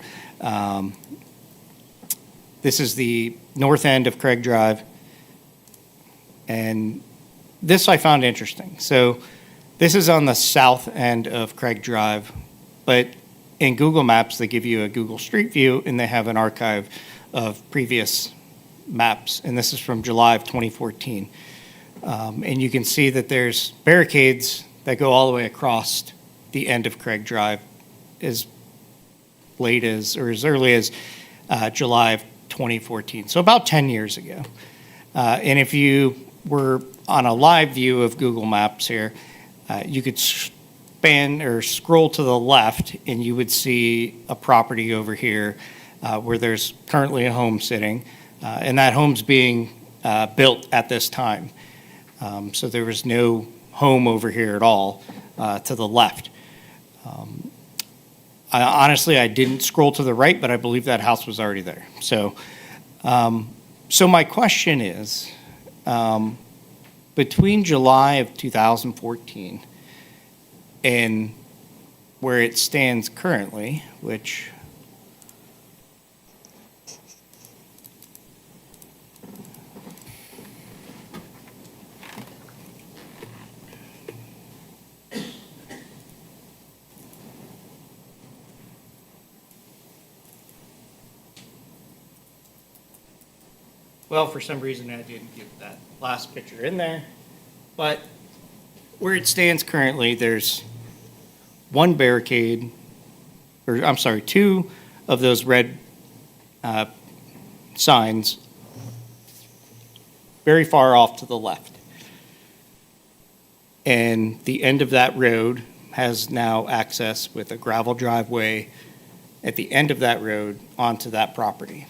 This is the north end of Craig Drive, and this I found interesting. So this is on the south end of Craig Drive, but in Google Maps, they give you a Google Street View, and they have an archive of previous maps, and this is from July of 2014. And you can see that there's barricades that go all the way across the end of Craig Drive as late as, or as early as July of 2014, so about 10 years ago. And if you were on a live view of Google Maps here, you could span or scroll to the left and you would see a property over here where there's currently a home sitting, and that home's being built at this time. So there was no home over here at all to the left. Honestly, I didn't scroll to the right, but I believe that house was already there. So my question is, between July of 2014 and where it stands currently, which well, for some reason, I didn't get that last picture in there. But where it stands currently, there's one barricade, or I'm sorry, two of those red signs very far off to the left. And the end of that road has now access with a gravel driveway at the end of that road onto that property.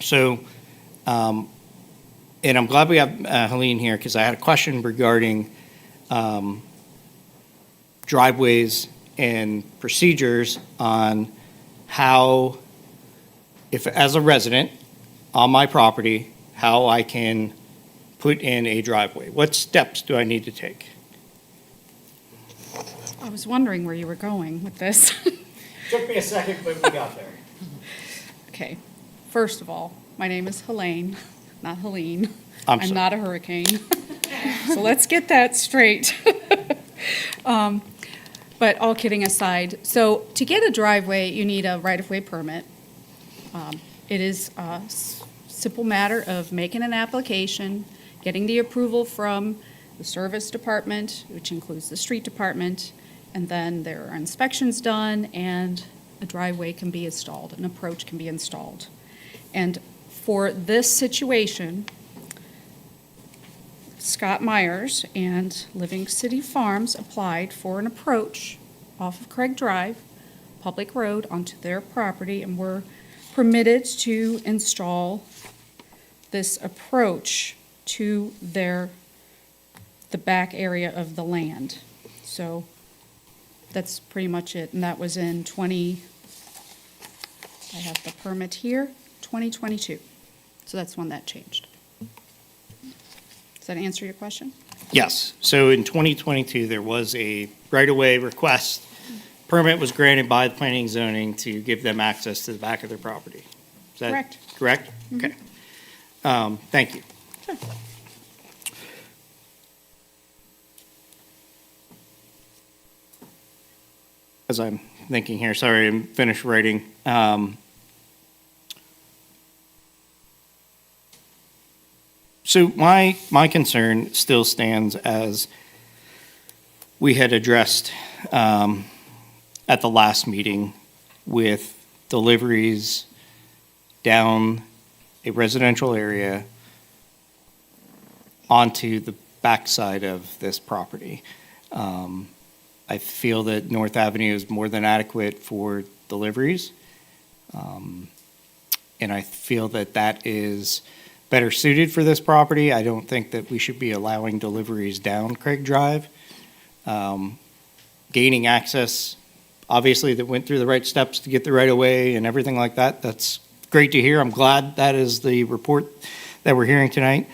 So, and I'm glad we have Helene here because I had a question regarding driveways and procedures on how, if as a resident on my property, how I can put in a driveway. What steps do I need to take? I was wondering where you were going with this. Took me a second, but we got there. Okay, first of all, my name is Helene, not Helene. I'm I'm sorry. not a hurricane. So let's get that straight. But all kidding aside, so to get a driveway, you need a right-of-way permit. It is a simple matter of making an application, getting the approval from the service department, which includes the street department, and then there are inspections done, and a driveway can be installed, an approach can be installed. And for this situation, Scott Myers and Living City Farms applied for an approach off of Craig Drive, public road, onto their property, and were permitted to install this approach to the back area of the land. So that's pretty much it, and that was in I have the permit here, 2022. So that's when that changed. Does that answer your question? Yes. So in 2022, there was a right-of-way request. Permit was granted by the planning and zoning to give them access to the back of their property. Is that Correct. correct? Okay. Thank you. Sure. As I'm thinking here, sorry, I'm finished writing. So my concern still stands as we had addressed at the last meeting with deliveries down a residential area onto the backside of this property. I feel that North Avenue is more than adequate for deliveries. And I feel that that is better suited for this property. I don't think that we should be allowing deliveries down Craig Drive. Gaining access, obviously, that went through the right steps to get the right of way and everything like that. That's great to hear. I'm glad that is the report that we're hearing tonight.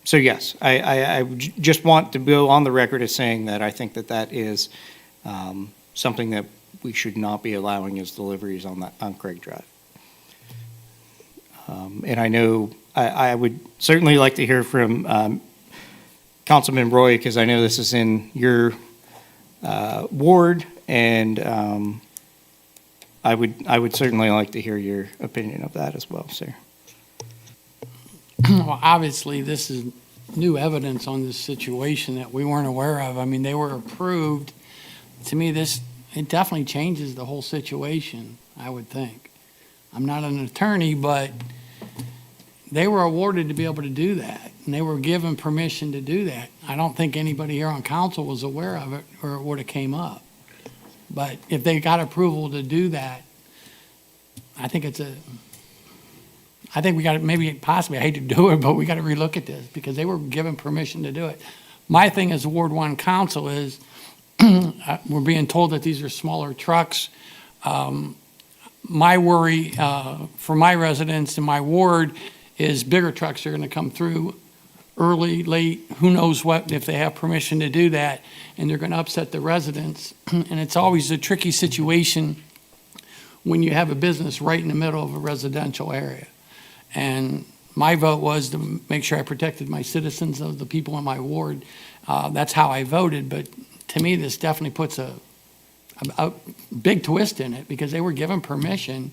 So yes, I just want to go on the record as saying that I think that that is something that we should not be allowing as deliveries on Craig Drive. And I know I would certainly like to hear from Councilman Roy, because I know this is in your ward, and I would certainly like to hear your opinion of that as well, sir. Well, obviously, this is new evidence on this situation that we weren't aware of. I mean, they were approved. To me, it definitely changes the whole situation, I would think. I'm not an attorney, but they were awarded to be able to do that, and they were given permission to do that. I don't think anybody here on council was aware of it, or it would have came up. But if they got approval to do that, I think we got to, maybe possibly, I hate to do it, but we got to relook at this because they were given permission to do it. My thing as Ward 1 council is we're being told that these are smaller trucks. My worry for my residents in my ward is bigger trucks are going to come through early, late, who knows what, if they have permission to do that, and they're going to upset the residents. And it's always a tricky situation when you have a business right in the middle of a residential area. And my vote was to make sure I protected my citizens, of the people in my ward. That's how I voted, but to me, this definitely puts a big twist in it because they were given permission.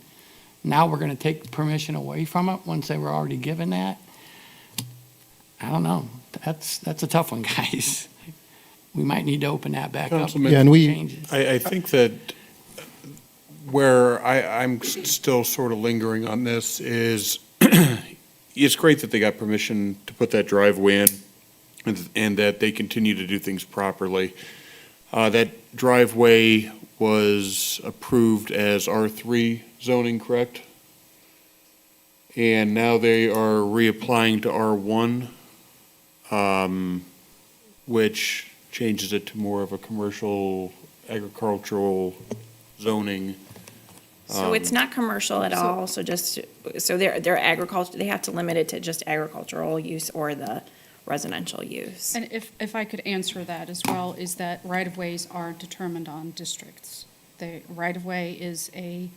Now we're going to take permission away from it once they were already given that. I don't know. That's a tough one, guys. We might need to open that back up. Councilman, yeah, and we- Changes. I think that where I'm still sort of lingering on this is, it's great that they got permission to put that driveway in and that they continue to do things properly. That driveway was approved as R3 zoning, correct? And now they are reapplying to R1, which changes it to more of a commercial agricultural zoning. So it's not commercial at all, so they're agriculture, they have to limit it to just agricultural use or the residential use. And if I could answer that as well, is that right-of-ways are determined on districts. The right-of-way is a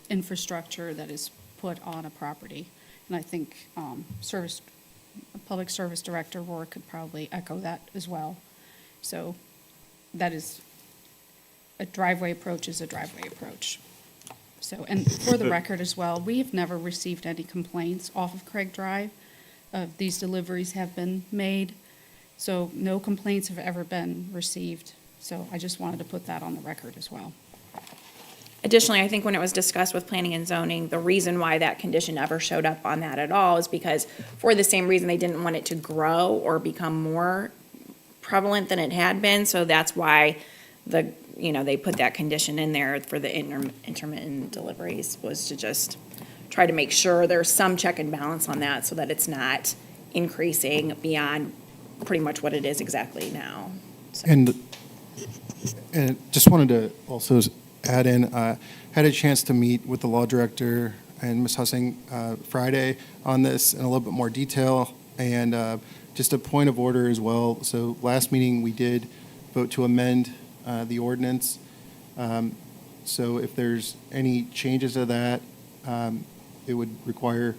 infrastructure that is put on a property. And I think Public Service Director Rohr could probably echo that as well. So that is, a driveway approach is a driveway approach. So, and for the record as well, we have never received any complaints off of Craig Drive. These deliveries have been made, so no complaints have ever been received. So I just wanted to put that on the record as well. Additionally, I think when it was discussed with planning and zoning, the reason why that condition never showed up on that at all is because for the same reason, they didn't want it to grow or become more prevalent than it had been. So that's why they put that condition in there for the intermittent deliveries, was to just try to make sure there's some check and balance on that so that it's not increasing beyond pretty much what it is exactly now. So. And just wanted to also add in, had a chance to meet with the law director and Ms. Hussing Friday on this in a little bit more detail. And just a point of order as well. So last meeting, we did vote to amend the ordinance. So if there's any changes to that, it would require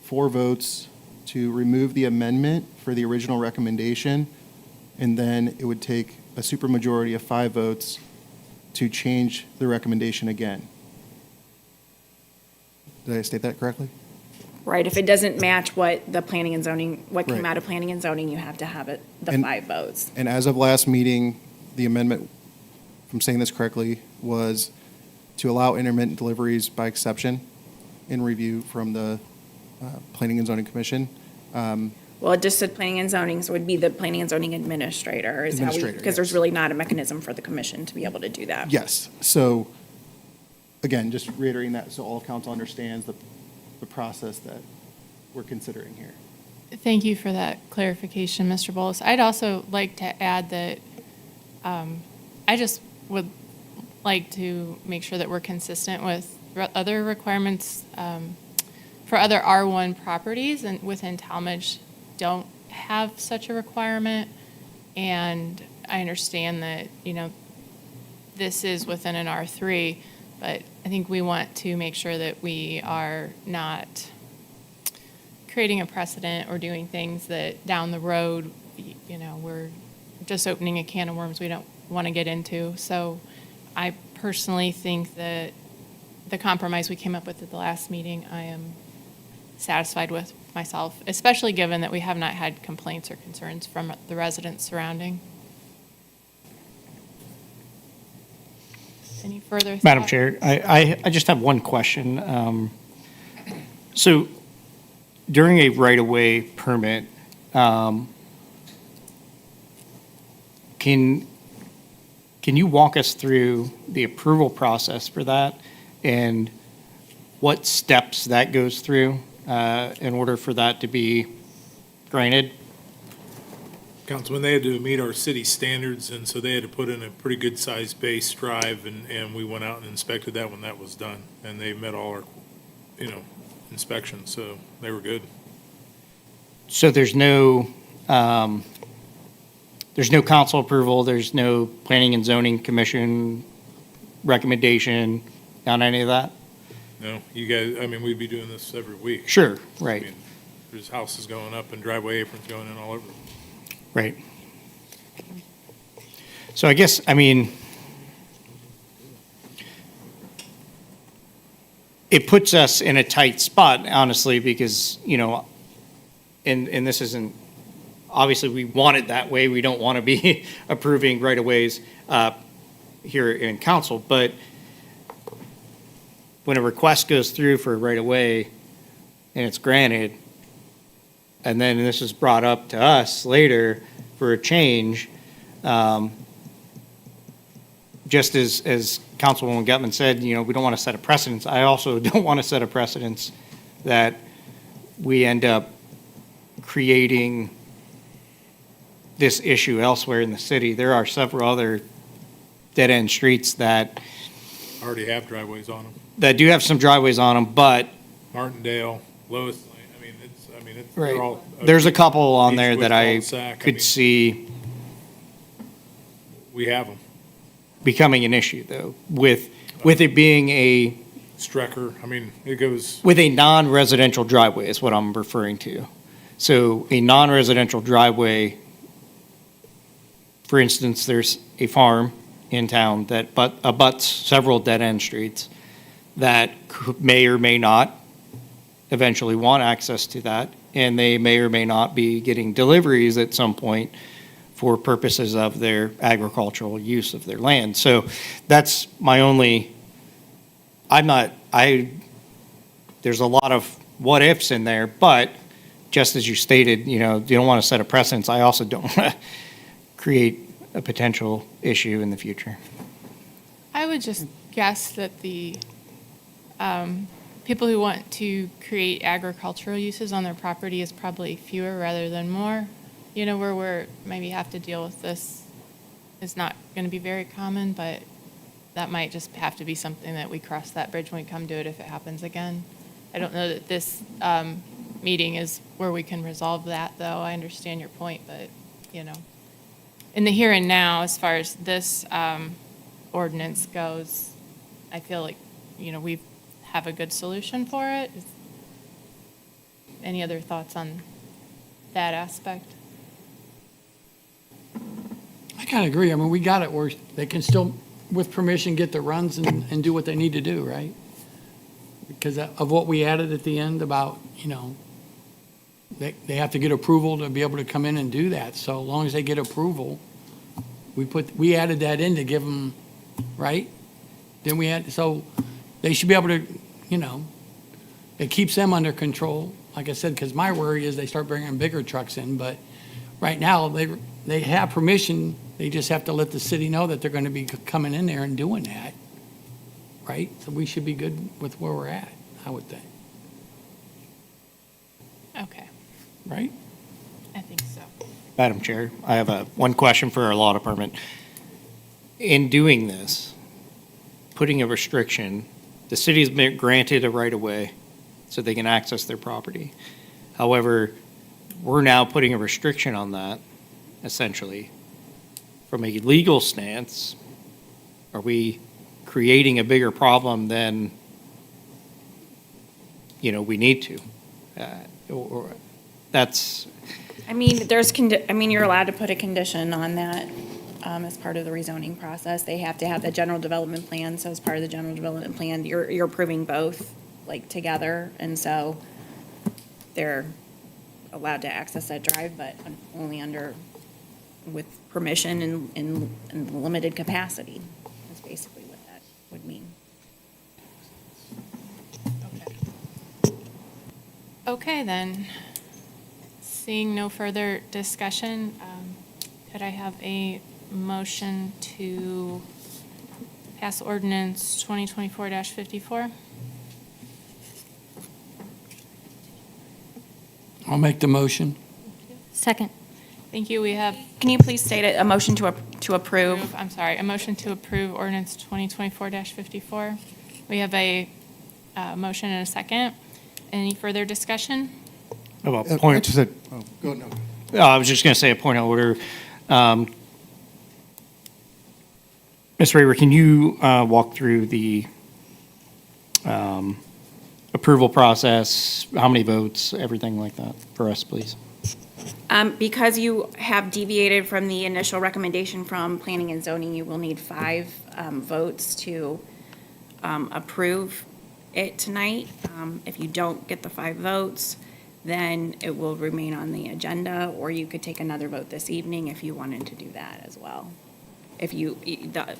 4 votes to remove the amendment for the original recommendation, and then it would take a supermajority of 5 votes to change the recommendation again. Did I state that correctly? Right, if it doesn't match what the planning and zoning, what came Right. out of planning and zoning, you have to have it, the And- 5 votes. And as of last meeting, the amendment, if I'm saying this correctly, was to allow intermittent deliveries by exception in review from the Planning and Zoning Commission. Well, it just said planning and zoning, so it would be the planning and zoning administrator is how we, Administrator, because there's yes. really not a mechanism for the commission to be able to do that. Yes, so, again, just reiterating that, so all of council understands the process that we're considering here. Thank you for that clarification, Mr. Bolus. I'd also like to add that I just would like to make sure that we're consistent with other requirements for other R1 properties and within Tallmadge don't have such a requirement. And I understand that, this is within an R3, but I think we want to make sure that we are not creating a precedent or doing things that down the road, we're just opening a can of worms we don't want to get into. So I personally think that the compromise we came up with at the last meeting, I am satisfied with. myself, especially given that we have not had complaints or concerns from the residents surrounding. Any further thought? Madam Chair, I just have one question. So during a right-of-way permit, can you walk us through the approval process for that and what steps that goes through in order for that to be granted? Councilman, they had to meet our city standards, and so they had to put in a pretty good-sized base drive, and we went out and inspected that when that was done, and they met all our, inspections, so they were good. So there's no council approval, there's no planning and zoning commission recommendation on any of that? No, you guys, we'd be doing this every week. Sure, I right, mean, There's houses going up and driveway aprons going in all over. right. So I guess, it puts us in a tight spot, honestly, because, and this isn't, obviously, we want it that way. We don't want to be approving right-of-ways here in council, but when a request goes through for a right-of-way and it's granted, and then this is brought up to us later for a change, just as Councilwoman Gutman said, we don't want to set a precedence. I also don't want to set a precedence that we end up creating this issue elsewhere in the city. There are several other dead-end streets that Already have driveways on them. do have some driveways on them, but Martindale, Lois Lane, it's, right, they're all. there's a couple on there each that with I cul-de-sac. could see We have them. becoming an issue, though, with it being Strecker, it goes, with a non-residential driveway is what I'm referring to. So a non-residential driveway, for instance, there's a farm in town that abuts several dead-end streets that may or may not eventually want access to that, and they may or may not be getting deliveries at some point for purposes of their agricultural use of their land. So that's my only, there's a lot of what-ifs in there, but just as you stated, you don't want to set a precedence. I also don't want to create a potential issue in the future. I would just guess that the people who want to create agricultural uses on their property is probably fewer rather than more. Where we're maybe have to deal with this is not going to be very common, but that might just have to be something that we cross that bridge when we come to it if it happens again. I don't know that this meeting is where we can resolve that, though. I understand your point, but, in the here and now, as far as this ordinance goes, I feel like, we have a good solution for it. Any other thoughts on that aspect? I kind of agree. We got it where they can still, with permission, get the runs and do what they need to do, right? Because of what we added at the end about, they have to get approval to be able to come in and do that. So as long as they get approval, we added that in to give them, right? Then so they should be able to, it keeps them under control. Like I said, because my worry is they start bringing bigger trucks in, but right now, they have permission, they just have to let the city know that they're going to be coming in there and doing that, right? So we should be good with where we're at, I would think, Okay, right? I think so. Madam Chair, I have one question for our law department. In doing this, putting a restriction, the city's been granted a right-of-way so they can access their property. However, we're now putting a restriction on that, essentially. From a legal stance, are we creating a bigger problem than, we need to? Or that's, you're allowed to put a condition on that as part of the rezoning process. They have to have the general development plan, so as part of the general development plan, you're approving both, together, and so allowed to access that drive, but only with permission and in limited capacity. That's basically what that would mean. Okay, then. Seeing no further discussion, could I have a motion to pass ordinance 2024-54? I'll make the motion. Second. Thank you. We have, Can you please state it, a motion to approve? I'm sorry, a motion to approve ordinance 2024-54. We have a motion and a second. Any further discussion? Oh, a point. Go ahead, no. I was just going to say a point of order. Ms. Raver, can you walk through the approval process, how many votes, everything like that for us, please? Because you have deviated from the initial recommendation from planning and zoning, you will need 5 votes to approve it tonight. If you don't get the 5 votes, then it will remain on the agenda, or you could take another vote this evening if you wanted to do that as well. If you,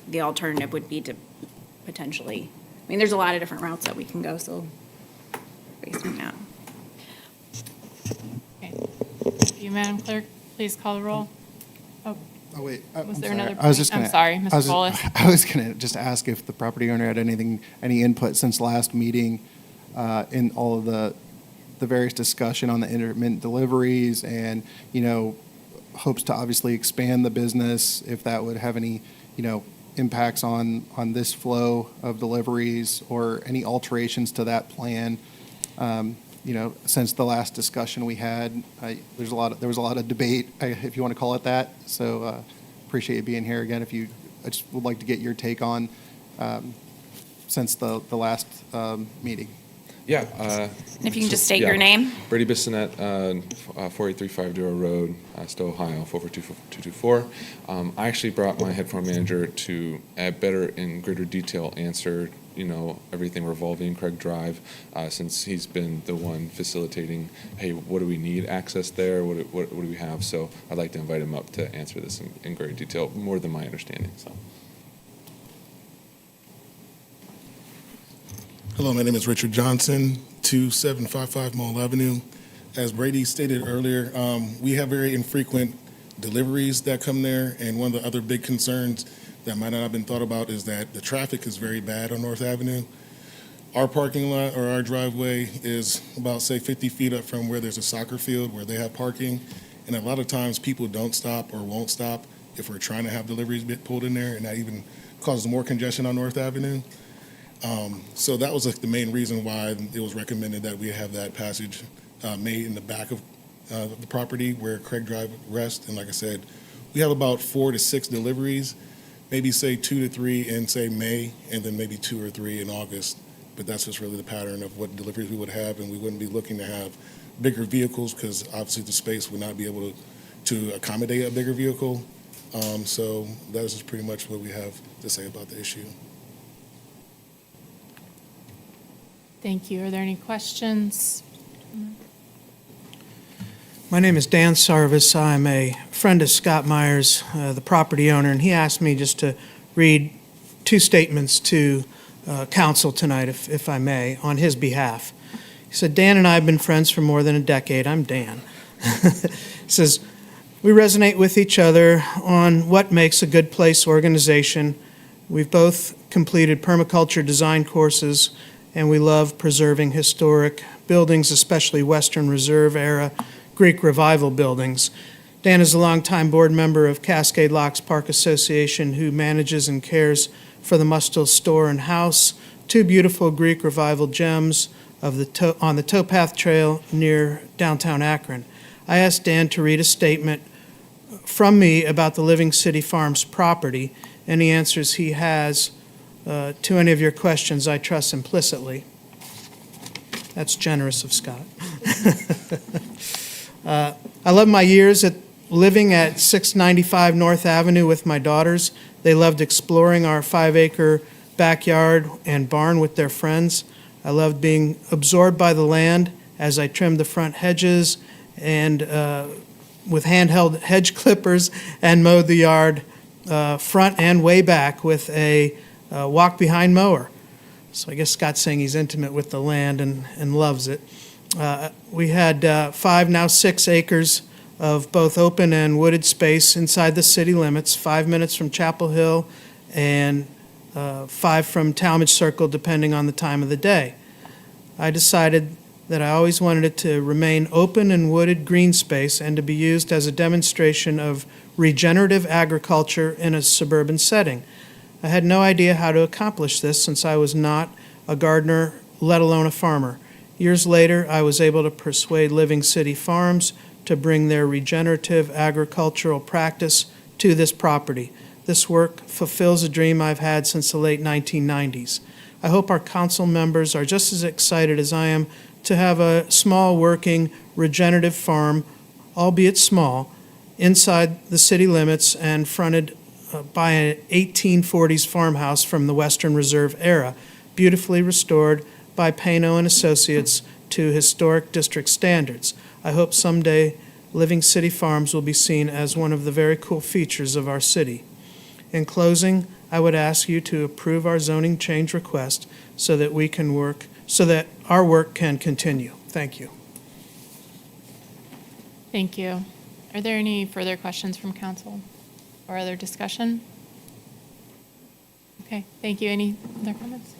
the alternative would be to potentially, I mean, there's a lot of different routes that we can go, so based on that. Okay. You, Madam Clerk, please call the roll. Oh, wait. Was I'm there sorry. another I was point? just I'm gonna- sorry, I Mr. was- Bolus. I was going to just ask if the property owner had any input since last meeting in all of the various discussion on the intermittent deliveries and, hopes to obviously expand the business, if that would have any, impacts on this flow of deliveries or any alterations to that plan. Since the last discussion we had, there was a lot of debate, if you want to call it that. So appreciate you being here again. I just would like to get your take on since the last meeting. Yeah. And if you can just state your name. Brady Bissonette, 48350 Road, Stowe, Ohio, 44224. I actually brought my head farm manager to add better and greater detail answer, everything revolving Craig Drive, since he's been the one facilitating, hey, what do we need access there? What do we have? So I'd like to invite him up to answer this in great detail, more than my understanding, so. Hello, my name is Richard Johnson, 2755 Mall Avenue. As Brady stated earlier, we have very infrequent deliveries that come there, and one of the other big concerns that might not have been thought about is that the traffic is very bad on North Avenue. Our parking lot or our driveway is about, say, 50 feet up from where there's a soccer field where they have parking, and a lot of times people don't stop or won't stop if we're trying to have deliveries get pulled in there, and that even causes more congestion on North Avenue. So that was the main reason why it was recommended that we have that passage made in the back of the property where Craig Drive rests. And like I said, we have about 4 to 6 deliveries, maybe say 2 to 3 in, say, May, and then maybe 2 or 3 in August. But that's just really the pattern of what deliveries we would have, and we wouldn't be looking to have bigger vehicles because obviously the space would not be able to accommodate a bigger vehicle. So that is just pretty much what we have to say about the issue. Thank you. Are there any questions? My name is Dan Sarvis. I'm a friend of Scott Myers, the property owner, and he asked me just to read 2 statements to council tonight, if I may, on his behalf. He said, Dan and I have been friends for more than a decade. I'm Dan. He says, we resonate with each other on what makes a good place organization. We've both completed permaculture design courses, and we love preserving historic buildings, especially Western Reserve era Greek Revival buildings. Dan is a longtime board member of Cascade Locks Park Association who manages and cares for the Mustill Store and House, 2 beautiful Greek Revival gems on the towpath trail near downtown Akron. I asked Dan to read a statement from me about the Living City Farms property. Any answers he has to any of your questions, I trust implicitly. That's generous of Scott. I love my years living at 695 North Avenue with my daughters. They loved exploring our 5-acre backyard and barn with their friends. I loved being absorbed by the land as I trimmed the front hedges and with handheld hedge clippers and mowed the yard front and way back with a walk-behind mower. So I guess Scott's saying he's intimate with the land and loves it. We had 5, now 6 acres of both open and wooded space inside the city limits, 5 minutes from Chapel Hill and 5 from Tallmadge Circle, depending on the time of the day. I decided that I always wanted it to remain open and wooded green space and to be used as a demonstration of regenerative agriculture in a suburban setting. I had no idea how to accomplish this since I was not a gardener, let alone a farmer. Years later, I was able to persuade Living City Farms to bring their regenerative agricultural practice to this property. This work fulfills a dream I've had since the late 1990s. I hope our council members are just as excited as I am to have a small working regenerative farm, albeit small, inside the city limits and fronted by an 1840s farmhouse from the Western Reserve era, beautifully restored by Pano and Associates to historic district standards. I hope someday Living City Farms will be seen as one of the very cool features of our city. In closing, I would ask you to approve our zoning change request so that our work can continue. Thank you. Thank you. Are there any further questions from council or other discussion? Okay, thank you. Any other comments?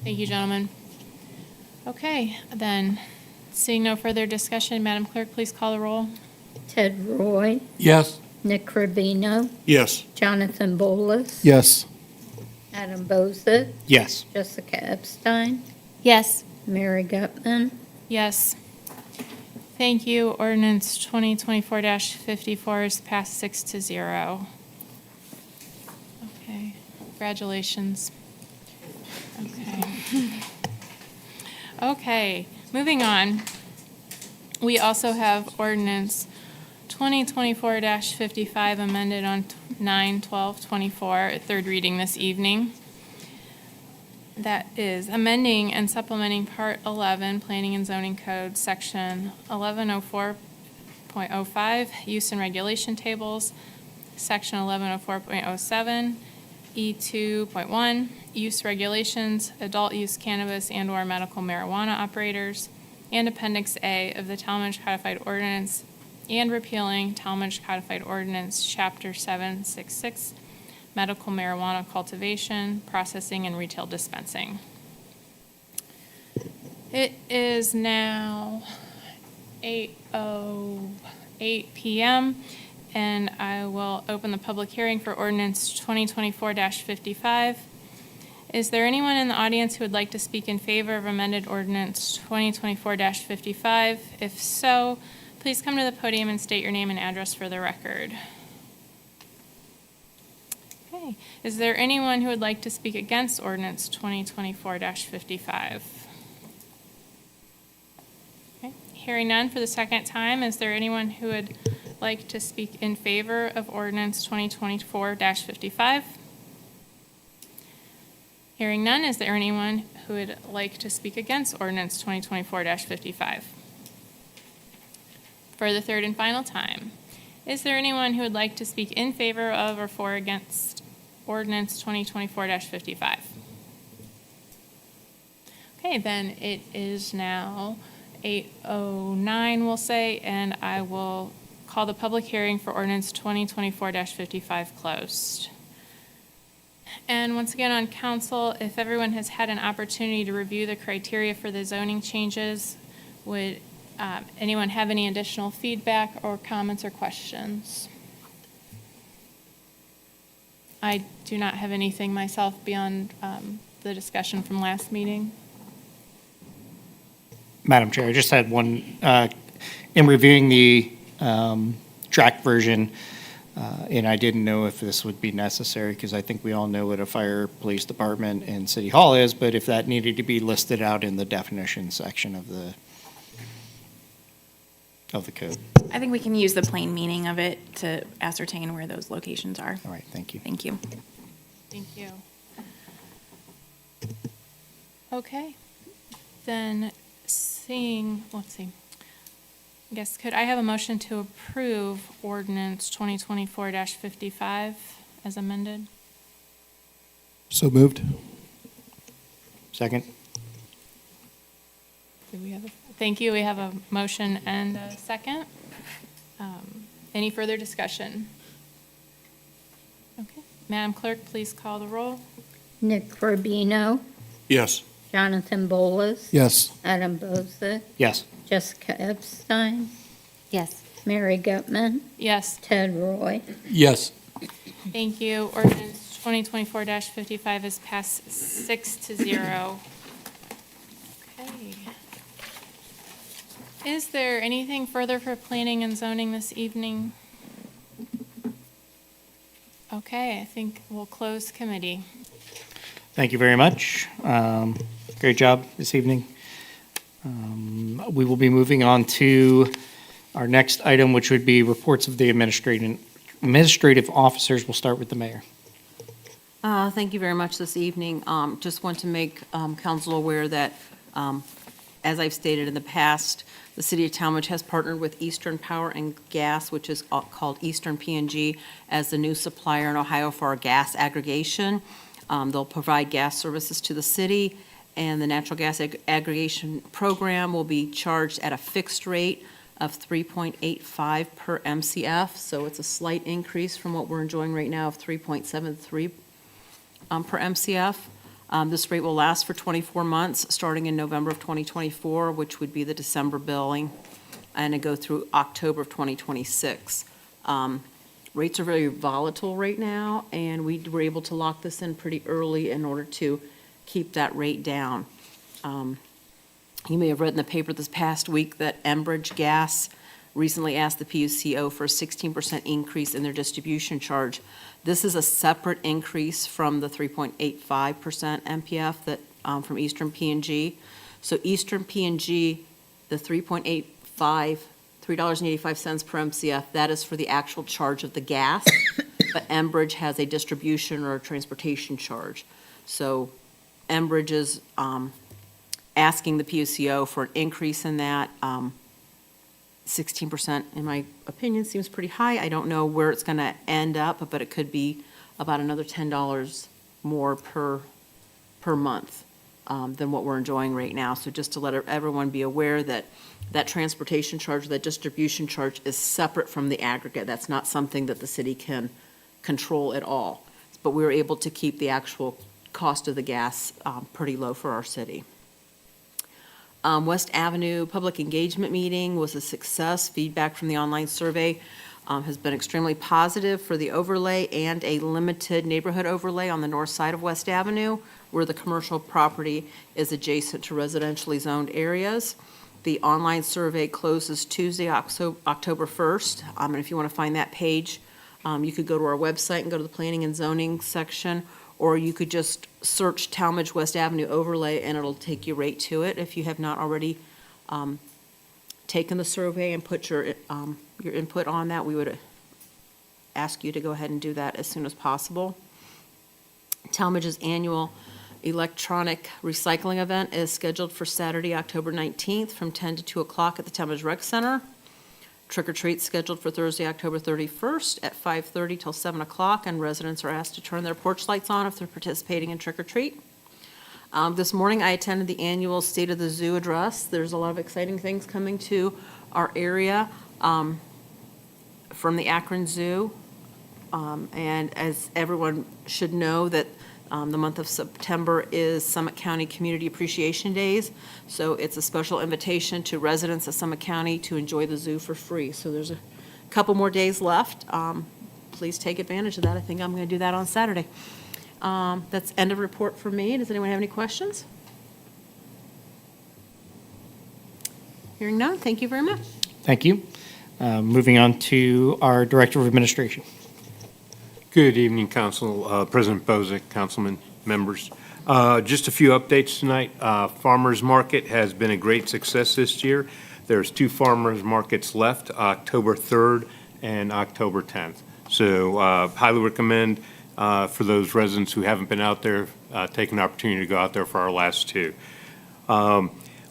Thank you, gentlemen. Okay, then, seeing no further discussion, Madam Clerk, please call the roll. Ted Roy, Yes. Nick Rubino, Yes. Jonathan Bolus, Yes. Adam Bozick, Yes. Jessica Epstein, Yes. Mary Gutman, Yes. Thank you. Ordinance 2024-54 is passed 6-0. Okay, congratulations. Okay. Okay, moving on. We also have ordinance 2024-55 amended on 9/12/24, third reading this evening. That is amending and supplementing Part 11, Planning and Zoning Code, Section 1104.05, Use and Regulation Tables, Section 1104.07, E2.1, Use Regulations, Adult Use Cannabis and/or Medical Marijuana Operators, and Appendix A of the Tallmadge Codified Ordinance, and repealing Tallmadge Codified Ordinance, Chapter 766, Medical Marijuana Cultivation, Processing, and Retail Dispensing. It is now 8:08 p.m., and I will open the public hearing for ordinance 2024-55. Is there anyone in the audience who would like to speak in favor of amended ordinance 2024-55? If so, please come to the podium and state your name and address for the record. Okay. Is there anyone who would like to speak against ordinance 2024-55? Okay. Hearing none for the second time, is there anyone who would like to speak in favor of ordinance 2024-55? Hearing none, is there anyone who would like to speak against ordinance 2024-55? For the third and final time, is there anyone who would like to speak in favor of or for against ordinance 2024-55? Okay, then it is now 8:09, we'll say, and I will call the public hearing for ordinance 2024-55 closed. And once again on council, if everyone has had an opportunity to review the criteria for the zoning changes, would anyone have any additional feedback or comments or questions? I do not have anything myself beyond the discussion from last meeting. Madam Chair, I just had one, in reviewing the track version, and I didn't know if this would be necessary, because I think we all know what a fire, police department, and city hall is, but if that needed to be listed out in the definition section of the code. I think we can use the plain meaning of it to ascertain where those locations are. All right, thank you. Thank you. Thank you. Okay, then let's see. Yes, could I have a motion to approve ordinance 2024-55 as amended? So moved. Second. Thank you. We have a motion and a second. Any further discussion? Okay. Madam Clerk, please call the roll. Nick Rubino, Yes. Jonathan Bolus. Yes. Adam Bozick, Yes. Jessica Epstein, Yes. Mary Gutman, Yes. Ted Roy. Yes. Thank you. Ordinance 2024-55 is passed 6-0. Okay. Is there anything further for planning and zoning this evening? Okay, I think we'll close committee. Thank you very much. Great job this evening. We will be moving on to our next item, which would be reports of the administrative officers. We'll start with the mayor. Thank you very much this evening. Just want to make council aware that, as I've stated in the past, the city of Tallmadge has partnered with Eastern Power and Gas, which is called Eastern P&G, as the new supplier in Ohio for our gas aggregation. They'll provide gas services to the city, and the natural gas aggregation program will be charged at a fixed rate of 3.85 per MCF. So it's a slight increase from what we're enjoying right now of 3.73 per MCF. This rate will last for 24 months, starting in November of 2024, which would be the December billing, and it go through October of 2026. Rates are very volatile right now, and we were able to lock this in pretty early in order to keep that rate down. You may have read in the paper this past week that Enbridge Gas recently asked the PUCO for a 16% increase in their distribution charge. This is a separate increase from the 3.85% MPF that, from Eastern P&G. So Eastern P&G, the $3.85 per MCF, that is for the actual charge of the gas, but Enbridge has a distribution or a transportation charge. So Enbridge is asking the PUCO for an increase in that. 16%, in my opinion, seems pretty high. I don't know where it's going to end up, but it could be about another $10 more per month than what we're enjoying right now. So just to let everyone be aware that that transportation charge, that distribution charge is separate from the aggregate. That's not something that the city can control at all. But we were able to keep the actual cost of the gas pretty low for our city. West Avenue Public Engagement Meeting was a success. Feedback from the online survey has been extremely positive for the overlay and a limited neighborhood overlay on the north side of West Avenue, where the commercial property is adjacent to residentially zoned areas. The online survey closes Tuesday, October 1st. And if you want to find that page, you could go to our website and go to the Planning and Zoning section, or you could just search Tallmadge West Avenue overlay, and it'll take you right to it. If you have not already taken the survey and put your input on that, we would ask you to go ahead and do that as soon as possible. Tallmadge's annual electronic recycling event is scheduled for Saturday, October 19th from 10 to 2 o'clock at the Tallmadge Rec Center. Trick or treat scheduled for Thursday, October 31st at 5:30 till 7 o'clock, and residents are asked to turn their porch lights on if they're participating in trick or treat. This morning, I attended the annual State of the Zoo address. There's a lot of exciting things coming to our area from the Akron Zoo. And as everyone should know, that the month of September is Summit County Community Appreciation Days. So it's a special invitation to residents of Summit County to enjoy the zoo for free. So there's a couple more days left. Please take advantage of that. I think I'm going to do that on Saturday. That's end of report for me. Does anyone have any questions? Hearing none, thank you very much. Thank you. Moving on to our Director of Administration. Good evening, Council, President Bozick, Councilman, members. Just a few updates tonight. Farmers Market has been a great success this year. There's 2 farmers markets left, October 3rd and October 10th. So highly recommend for those residents who haven't been out there, take an opportunity to go out there for our last 2.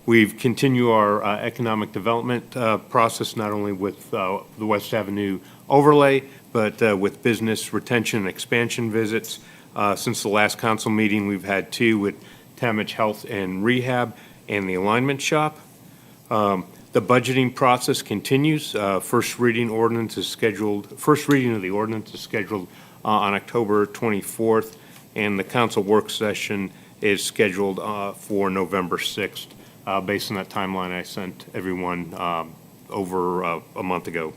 We've continued our economic development process, not only with the West Avenue overlay, but with business retention and expansion visits. Since the last council meeting, we've had 2 with Tallmadge Health and Rehab and the Alignment Shop. The budgeting process continues. First reading of the ordinance is scheduled on October 24th, and the council work session is scheduled for November 6th, based on that timeline I sent everyone over a month ago.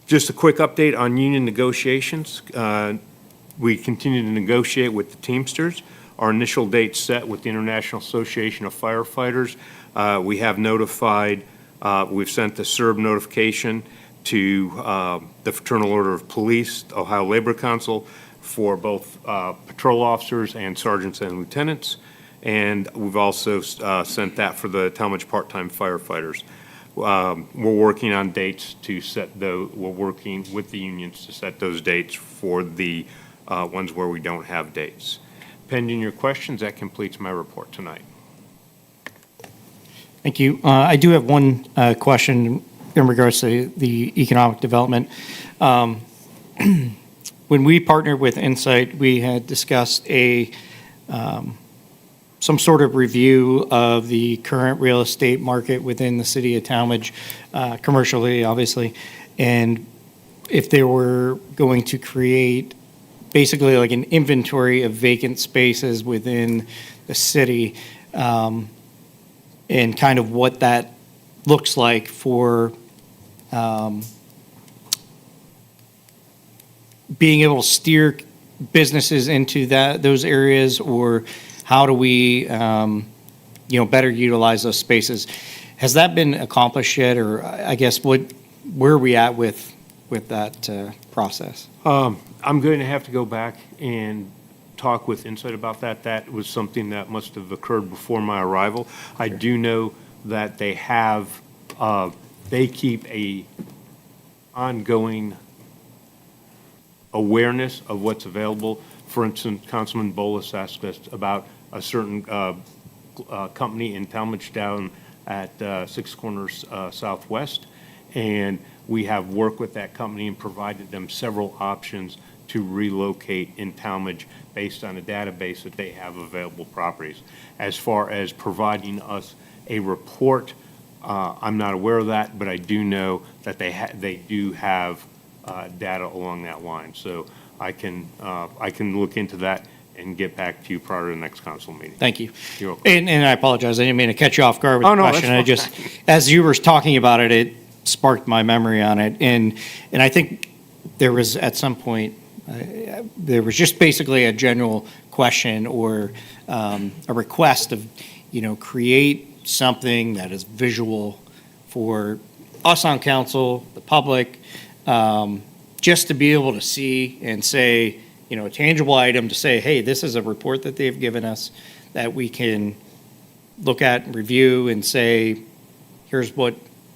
Just a quick update on union negotiations. We continue to negotiate with the Teamsters. Our initial date set with the International Association of Firefighters. We have notified, we've sent the CERB notification to the Fraternal Order of Police, Ohio Labor Council, for both patrol officers and sergeants and lieutenants. And we've also sent that for the Tallmadge part-time firefighters. We're working on dates to set those, we're working with the unions to set those dates for the ones where we don't have dates. Pending your questions, that completes my report tonight. Thank you. I do have one question in regards to the economic development. When we partnered with Insight, we had discussed some sort of review of the current real estate market within the city of Tallmadge, commercially, obviously, and if they were going to create basically like an inventory of vacant spaces within the city, and kind of what that looks like for being able to steer businesses into those areas, or how do we better utilize those spaces. Has that been accomplished yet, or I guess where are we at with that process? I'm going to have to go back and talk with Insight about that. That was something that must have occurred before my arrival. I do know that they have, they keep a ongoing awareness of what's available. For instance, Councilman Bolus asked us about a certain company in Tallmadge down at Six Corners Southwest, and we have worked with that company and provided them several options to relocate in Tallmadge based on a database that they have available properties. As far as providing us a report, I'm not aware of that, but I do know that they do have data along that line. So I can look into that and get back to you prior to the next council meeting. Thank you. You're welcome. And I apologize, I didn't mean to catch you off guard with Oh, the no, question. that's I fine. just, as you were talking about it, it sparked my memory on it. And I think there was at some point, there was just basically a general question or a request of, create something that is visual for us on council, the public, just to be able to see and say, a tangible item to say, hey, this is a report that they've given us that we can look at and review and say, here's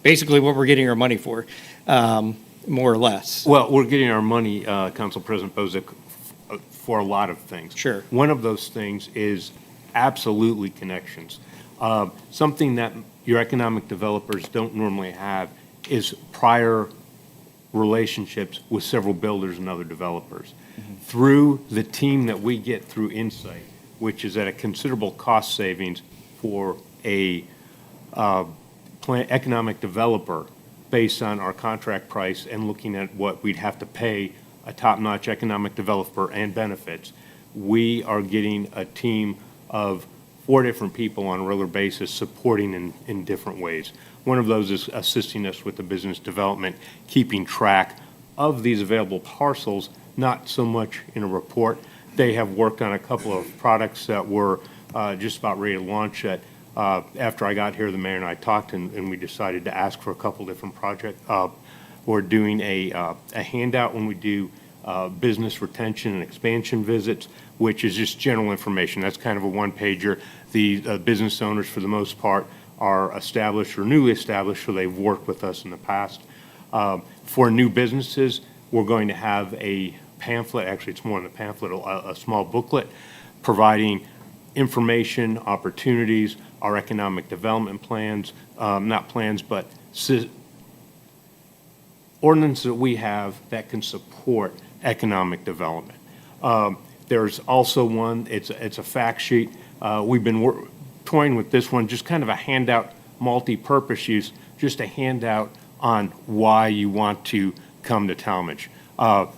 basically what we're getting our money for, more or less. Well, we're getting our money, Council President Bozick, for a lot of things. Sure. One of those things is absolutely connections. Something that your economic developers don't normally have is prior relationships with several builders and other developers. Through the team that we get through Insight, which is at a considerable cost savings for a economic developer based on our contract price and looking at what we'd have to pay a top-notch economic developer and benefits, we are getting a team of 4 different people on a regular basis supporting in different ways. One of those is assisting us with the business development, keeping track of these available parcels, not so much in a report. They have worked on a couple of products that were just about ready to launch that after I got here, the mayor and I talked and we decided to ask for a couple different projects. We're doing a handout when we do business retention and expansion visits, which is just general information. That's kind of a one-pager. The business owners, for the most part, are established or newly established, so they've worked with us in the past. For new businesses, we're going to have a pamphlet, actually it's more than a pamphlet, a small booklet providing information, opportunities, our economic development plans, not plans, but ordinances that we have that can support economic development. There's also one, it's a fact sheet. We've been toying with this one, just kind of a handout, multi-purpose use, just a handout on why you want to come to Tallmadge.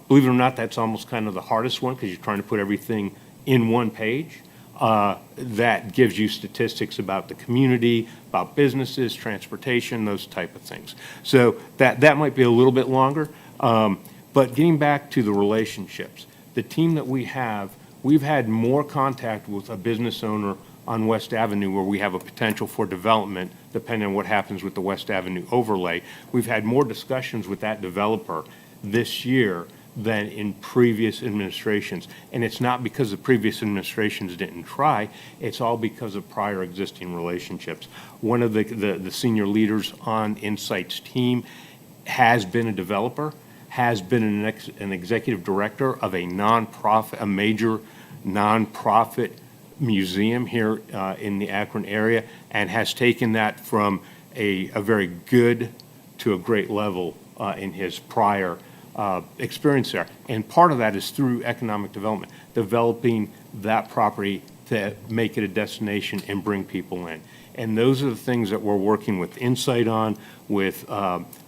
Believe it or not, that's almost kind of the hardest one because you're trying to put everything in one page. That gives you statistics about the community, about businesses, transportation, those type of things. So that might be a little bit longer. But getting back to the relationships, the team that we have, we've had more contact with a business owner on West Avenue where we have a potential for development, depending on what happens with the West Avenue overlay. We've had more discussions with that developer this year than in previous administrations. And it's not because the previous administrations didn't try, it's all because of prior existing relationships. One of the senior leaders on Insight's team has been a developer, has been an executive director of a nonprofit, a major nonprofit museum here in the Akron area, and has taken that from a very good to a great level in his prior experience there. And part of that is through economic development, developing that property to make it a destination and bring people in. And those are the things that we're working with Insight on, with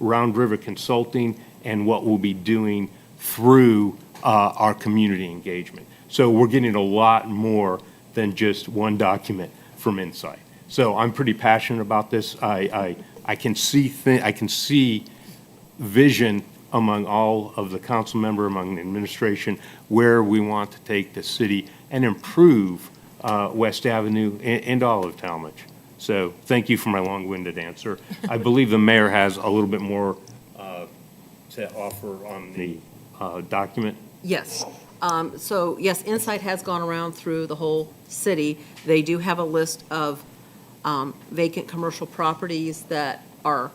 Round River Consulting, and what we'll be doing through our community engagement. So we're getting a lot more than just one document from Insight. So I'm pretty passionate about this. I can see vision among all of the council member, among the administration, where we want to take the city and improve West Avenue and all of Tallmadge. So thank you for my long-winded answer. I believe the mayor has a little bit more to offer on the document. Yes. So, yes, Insight has gone around through the whole city. They do have a list of vacant commercial properties that are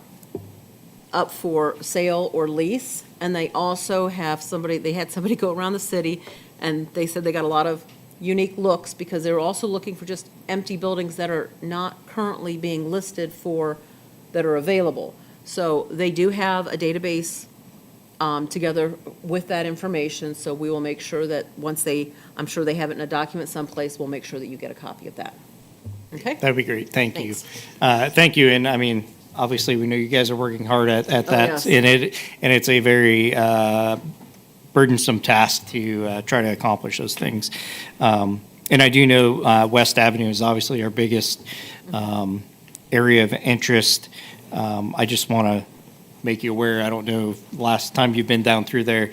up for sale or lease, and they also have they had somebody go around the city, and they said they got a lot of unique looks because they were also looking for just empty buildings that are not currently being listed for, that are available. So they do have a database together with that information, so we will make sure that once I'm sure they have it in a document someplace, we'll make sure that you get a copy of that. Okay? That'd be great. Thank you. Thanks. Thank you. And I mean, obviously, we know you guys are working hard at that. yes. And it's a very burdensome task to try to accomplish those things. And I do know West Avenue is obviously our biggest area of interest. I just want to make you aware, I don't know, last time you've been down through there,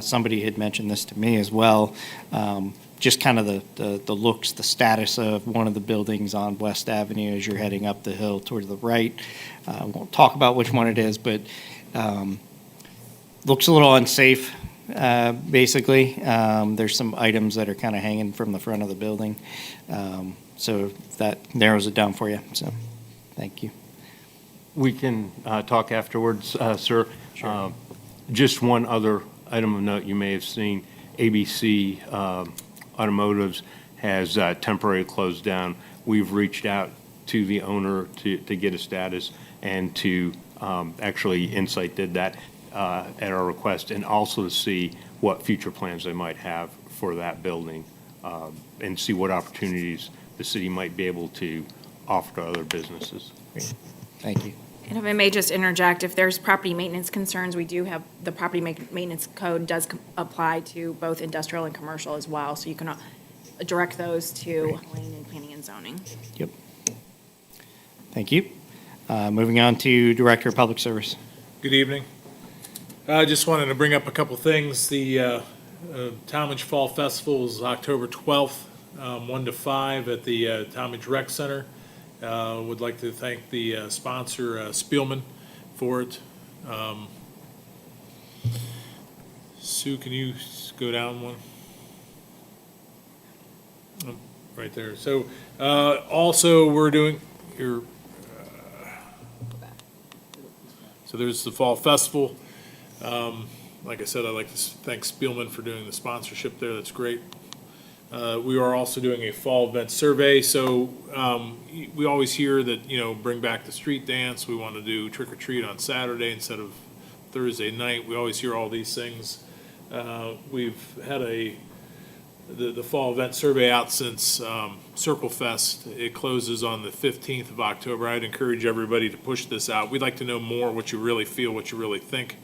somebody had mentioned this to me as well. Just kind of the looks, the status of one of the buildings on West Avenue as you're heading up the hill towards the right. I won't talk about which one it is, but looks a little unsafe, basically. There's some items that are kind of hanging from the front of the building. So that narrows it down for you. So thank you. We can talk afterwards, sir. Sure. Just one other item of note you may have seen, ABC Automotives has temporarily closed down. We've reached out to the owner to get a status, and to actually Insight did that at our request, and also to see what future plans they might have for that building, and see what opportunities the city might be able to offer to other businesses. Thank you. And if I may just interject, if there's property maintenance concerns, we do have, the property maintenance code does apply to both industrial and commercial as well, so you can direct those to Lane and Planning and Zoning. Yep. Thank you. Moving on to Director of Public Service. Good evening. I just wanted to bring up a couple things. The Tallmadge Fall Festival is October 12th, 1 to 5 at the Tallmadge Rec Center. Would like to thank the sponsor, Spielman, for it. Sue, can you go down one? Oh, right there. So also we're doing your, so there's the Fall Festival. Like I said, I'd like to thank Spielman for doing the sponsorship there. That's great. We are also doing a fall event survey, so we always hear that, bring back the street dance. We want to do trick or treat on Saturday instead of Thursday night. We always hear all these things. We've had the fall event survey out since Circle Fest. It closes on the 15th of October. I'd encourage everybody to push this out. We'd like to know more, what you really feel, what you really think.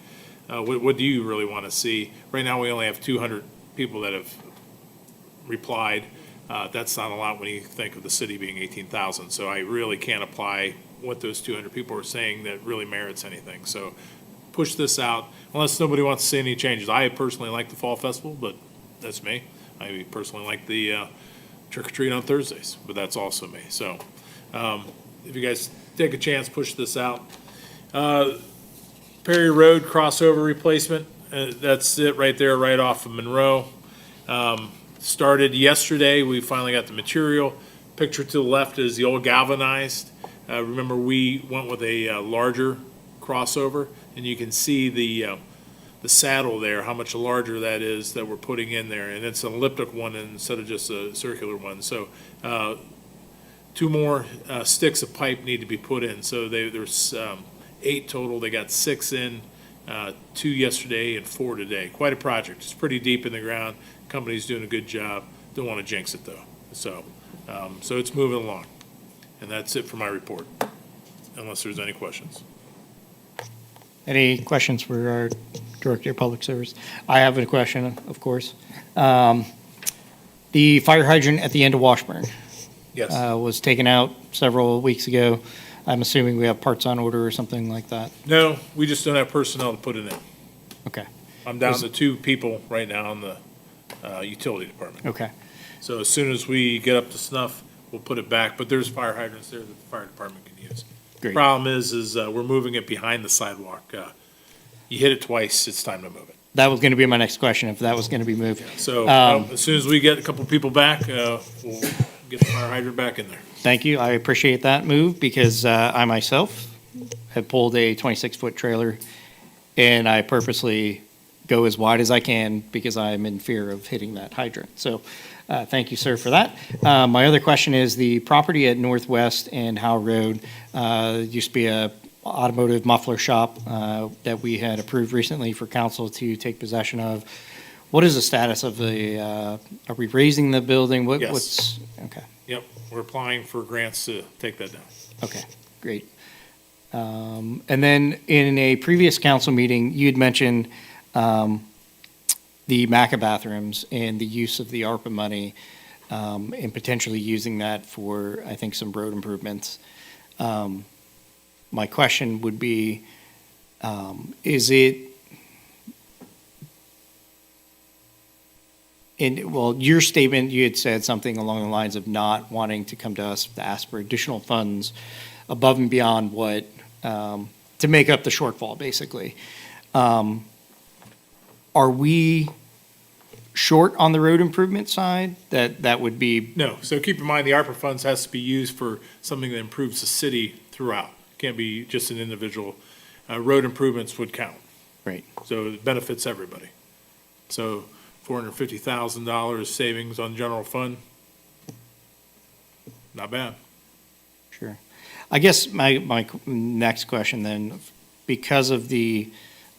What do you really want to see? Right now, we only have 200 people that have replied. That's not a lot when you think of the city being 18,000. So I really can't apply what those 200 people are saying that really merits anything. So push this out, unless nobody wants to see any changes. I personally like the Fall Festival, but that's me. I personally like the trick or treat on Thursdays, but that's also me. So if you guys take a chance, push this out. Perry Road crossover replacement, that's it right there, right off of Monroe. Started yesterday. We finally got the material. Picture to the left is the old galvanized. Remember, we went with a larger crossover, and you can see the saddle there, how much larger that is that we're putting in there. And it's an elliptic one instead of just a circular one. So 2 more sticks of pipe need to be put in. So there's 8 total. They got 6 in, 2 yesterday and 4 today. Quite a project. It's pretty deep in the ground. Company's doing a good job. Don't want to jinx it though. So it's moving along. And that's it for my report, unless there's any questions. Any questions for our Director of Public Service? I have a question, of course. The fire hydrant at the end of Washburn Yes. was taken out several weeks ago. I'm assuming we have parts on order or something like that. No, we just don't have personnel to put it in. Okay, I'm down to 2 people right now in the utility department. okay. So as soon as we get up to snuff, we'll put it back. But there's fire hydrants there that the fire department can use. Great. Problem is we're moving it behind the sidewalk. You hit it twice, it's time to move it. That was going to be my next question, if that was going to be moved. So Um, as soon as we get a couple people back, we'll get the fire hydrant back in there. Thank you. I appreciate that move because I myself have pulled a 26-foot trailer, and I purposely go as wide as I can because I'm in fear of hitting that hydrant. So thank you, sir, for that. My other question is the property at Northwest and Howe Road used to be a automotive muffler shop that we had approved recently for council to take possession of. What is the status of the, are we raising the building? Yes. What's, okay. Yep, we're applying for grants to take that down. Okay, great. And then in a previous council meeting, you had mentioned the MACA bathrooms and the use of the ARPA money and potentially using that for, I think, some road improvements. My question would be, is it, well, your statement, you had said something along the lines of not wanting to come to us to ask for additional funds above and beyond what, to make up the shortfall, basically. Are we short on the road improvement side? That would be, No, so keep in mind, the ARPA funds has to be used for something that improves the city throughout. Can't be just an individual. Road improvements would count. Right. So it benefits everybody. So $450,000 savings on general fund, not bad. sure. I guess my next question then, because of the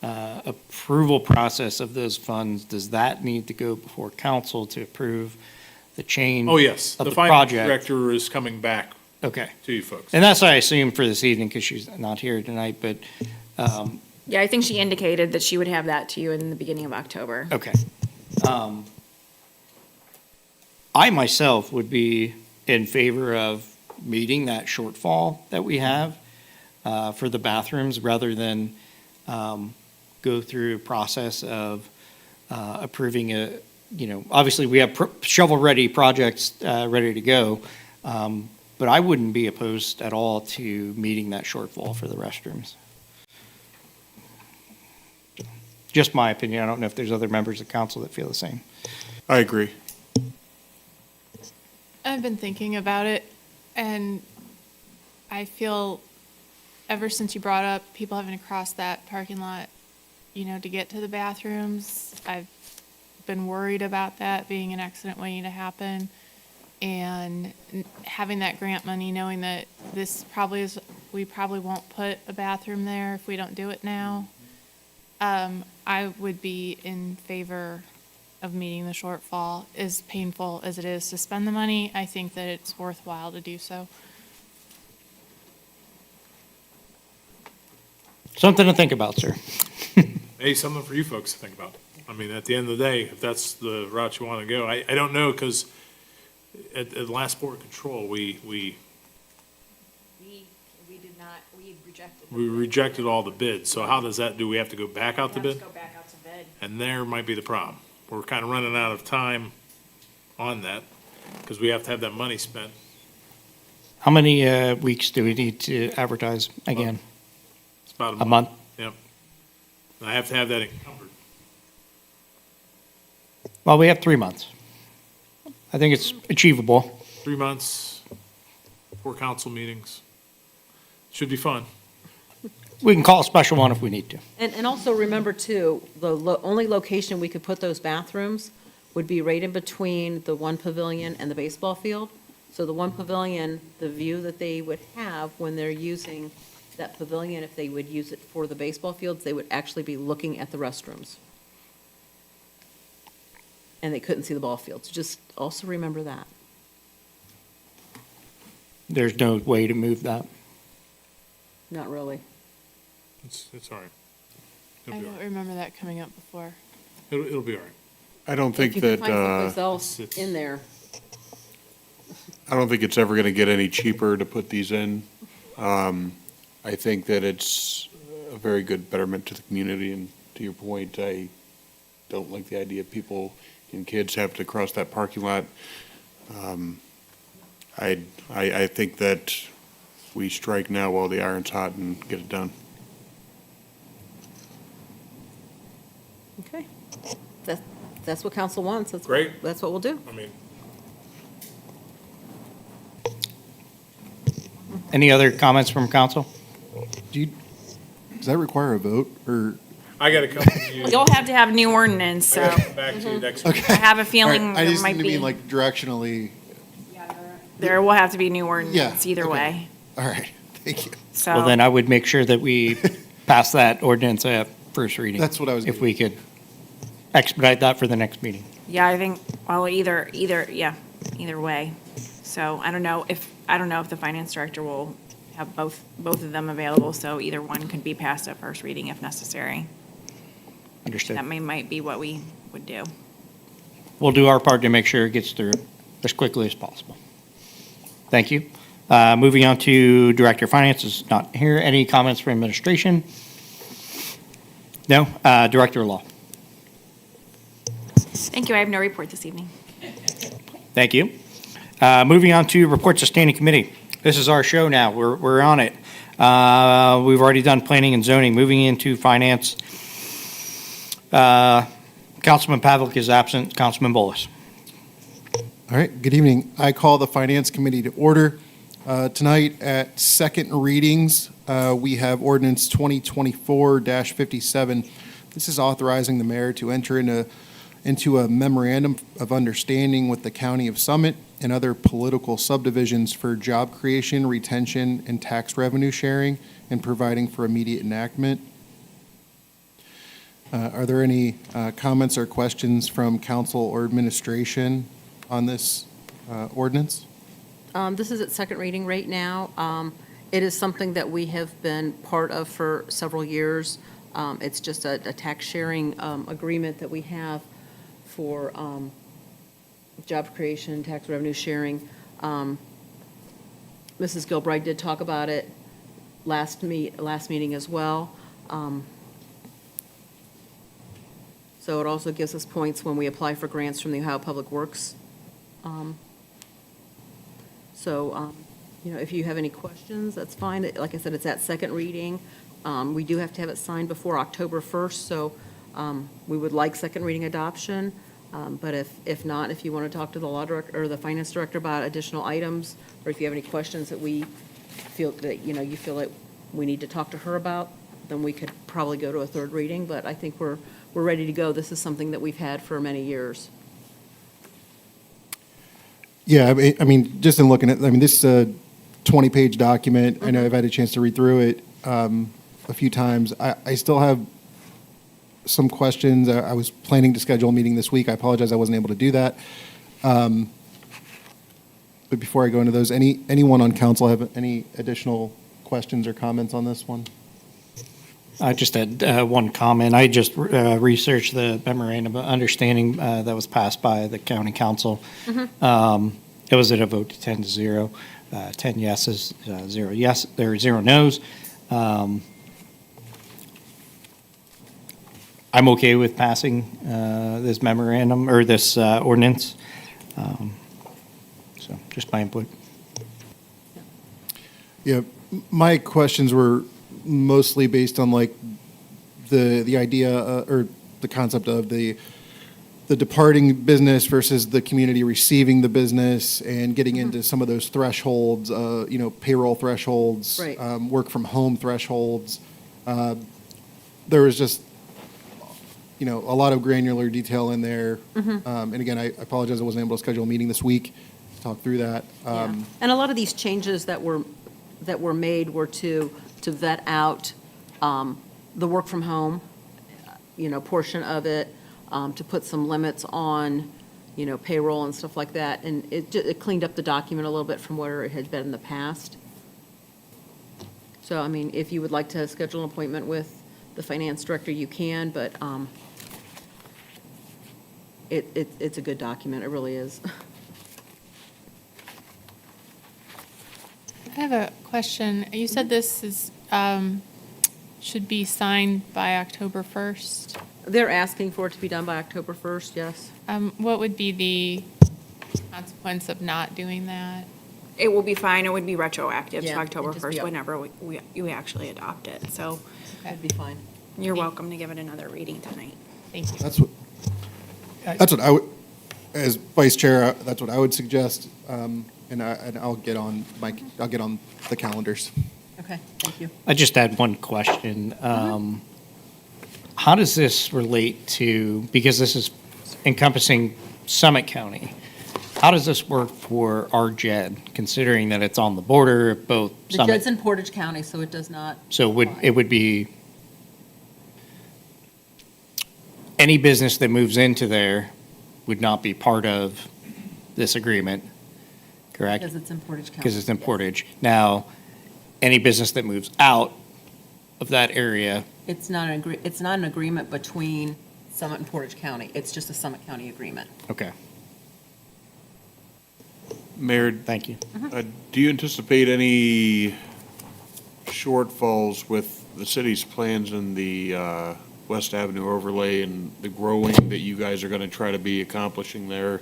approval process of those funds, does that need to go before council to approve the change? Oh, yes, Of the the finance project? director is coming back Okay. to you folks. And that's what I assume for this evening, because she's not here tonight, but, Yeah, I think she indicated that she would have that to you in the beginning of October. okay. I myself would be in favor of meeting that shortfall that we have for the bathrooms, rather than go through a process of approving a, obviously we have shovel-ready projects ready to go, but I wouldn't be opposed at all to meeting that shortfall for the restrooms. Just my opinion. I don't know if there's other members of council that feel the same. I agree. I've been thinking about it, and I feel ever since you brought up people having to cross that parking lot, to get to the bathrooms, I've been worried about that being an accident waiting to happen. And having that grant money, knowing that we probably won't put a bathroom there if we don't do it now. I would be in favor of meeting the shortfall. As painful as it is to spend the money, I think that it's worthwhile to do so. Something to think about, sir. Hey, something for you folks to think about. I mean, at the end of the day, if that's the route you want to go, I don't know, because at the last Board of Control, we did not, we rejected. we rejected all the bids. So how does that, do we have to go back out to bid? Go back out to bid. And there might be the problem. We're kind of running out of time on that, because we have to have that money spent. How many weeks do we need to advertise again? It's about A month? Yep. And I have to have that encumbered. Well, we have 3 months. I think it's achievable. 3 months, 4 council meetings. Should be fun. We can call a special one if we need to. And also remember too, the only location we could put those bathrooms would be right in between the one pavilion and the baseball field. So the one pavilion, the view that they would have when they're using that pavilion, if they would use it for the baseball fields, they would actually be looking at the restrooms. And they couldn't see the ball fields. Just also remember that. There's no way to move that. Not really. It's all right. I don't remember that coming up before. It'll be all right. I don't think If you that, can find someplace else it's- in there. I don't think it's ever going to get any cheaper to put these in. I think that it's a very good betterment to the community, and to your point, I don't like the idea of people and kids have to cross that parking lot. I think that we strike now while the iron's hot and get it done. Okay. That's what council wants. Great. That's what we'll do. I mean, Any other comments from council? Does that require a vote, or? I got to come to you. You'll have to have new ordinance, I got so to come back to you next week. I have a feeling All right, I there just might mean be, like directionally, there will have to be new Yeah, ordinance either okay. way, all right, thank you. so. Well, then I would make sure that we pass that ordinance at first reading. That's what I was If getting we could expedite that for the next meeting. Yeah, I think, well, either way. So I don't know if the finance director will have both of them available, so either one could be passed at first reading if necessary. Understood. That might be what we would do. We'll do our part to make sure it gets through as quickly as possible. Thank you. Moving on to Director of Finance is not here. Any comments from administration? No? Director of Law? Thank you, I have no report this evening. Thank you. Moving on to reports of standing committee. This is our show now. We're on it. We've already done planning and zoning. Moving into finance. Councilman Pavlik is absent. Councilman Bolus. All right, good evening. I call the Finance Committee to order. Tonight at second readings, we have ordinance 2024-57. This is authorizing the mayor to enter into a memorandum of understanding with the County of Summit and other political subdivisions for job creation, retention, and tax revenue sharing, and providing for immediate enactment. Are there any comments or questions from council or administration on this ordinance? This is at second reading right now. It is something that we have been part of for several years. It's just a tax sharing agreement that we have for job creation, tax revenue sharing. Mrs. Gilbride did talk about it last meeting as well. So it also gives us points when we apply for grants from the Ohio Public Works. If you have any questions, that's fine. Like I said, it's at second reading. We do have to have it signed before October 1st, so we would like second reading adoption. But if not, if you want to talk to the law director or the finance director about additional items, or if you have any questions that we feel that, you feel like we need to talk to her about, then we could probably go to a third reading, but I think we're ready to go. This is something that we've had for many years. Yeah, I mean, just in looking at, I mean, this is a 20-page document. I know I've had a chance to read through it a few times. I still have some questions. I was planning to schedule a meeting this week. I apologize I wasn't able to do that. But before I go into those, anyone on council have any additional questions or comments on this one? I just had one comment. I just researched the memorandum of understanding that was passed by the county council. It was at a vote to 10-0, 10 yeses, 0 yes, there are 0 no's. I'm okay with passing this memorandum or this ordinance. So just my input. Yeah, my questions were mostly based on like the idea or the concept of the departing business versus the community receiving the business and getting into some of those thresholds, payroll thresholds, Right. Work from home thresholds. There was just, a lot of granular detail in there. And again, I apologize I wasn't able to schedule a meeting this week to talk through that. Yeah. And a lot of these changes that were made were to vet out the work from home, portion of it, to put some limits on, payroll and stuff like that. And it cleaned up the document a little bit from where it had been in the past. So, I mean, if you would like to schedule an appointment with the finance director, you can, but it's a good document, it really is. I have a question. You said this is, should be signed by October 1st. They're asking for it to be done by October 1st, yes. What would be the consequence of not doing that? It will be fine. It would be retroactive to Yeah, October it'd just be 1st up. whenever we actually adopt it. So That'd be fine. you're welcome to give it another reading tonight. Thank you. That's what I would, as vice chair, that's what I would suggest. And I'll get on the calendars. Okay, thank you. I just had one question. How does this relate to, because this is encompassing Summit County, how does this work for our JED, considering that it's on the border of both The Summit? JED's in Portage County, so it does not. So it would be, any business that moves into there would not be part of this agreement, correct? Because it's in Portage County. Because it's in yes. Portage. Now, any business that moves out of that area, It's not an agreement between Summit and Portage County. It's just a Summit County agreement. okay, Mayor, thank you. do you anticipate any shortfalls with the city's plans in the West Avenue overlay and the growing that you guys are going to try to be accomplishing there?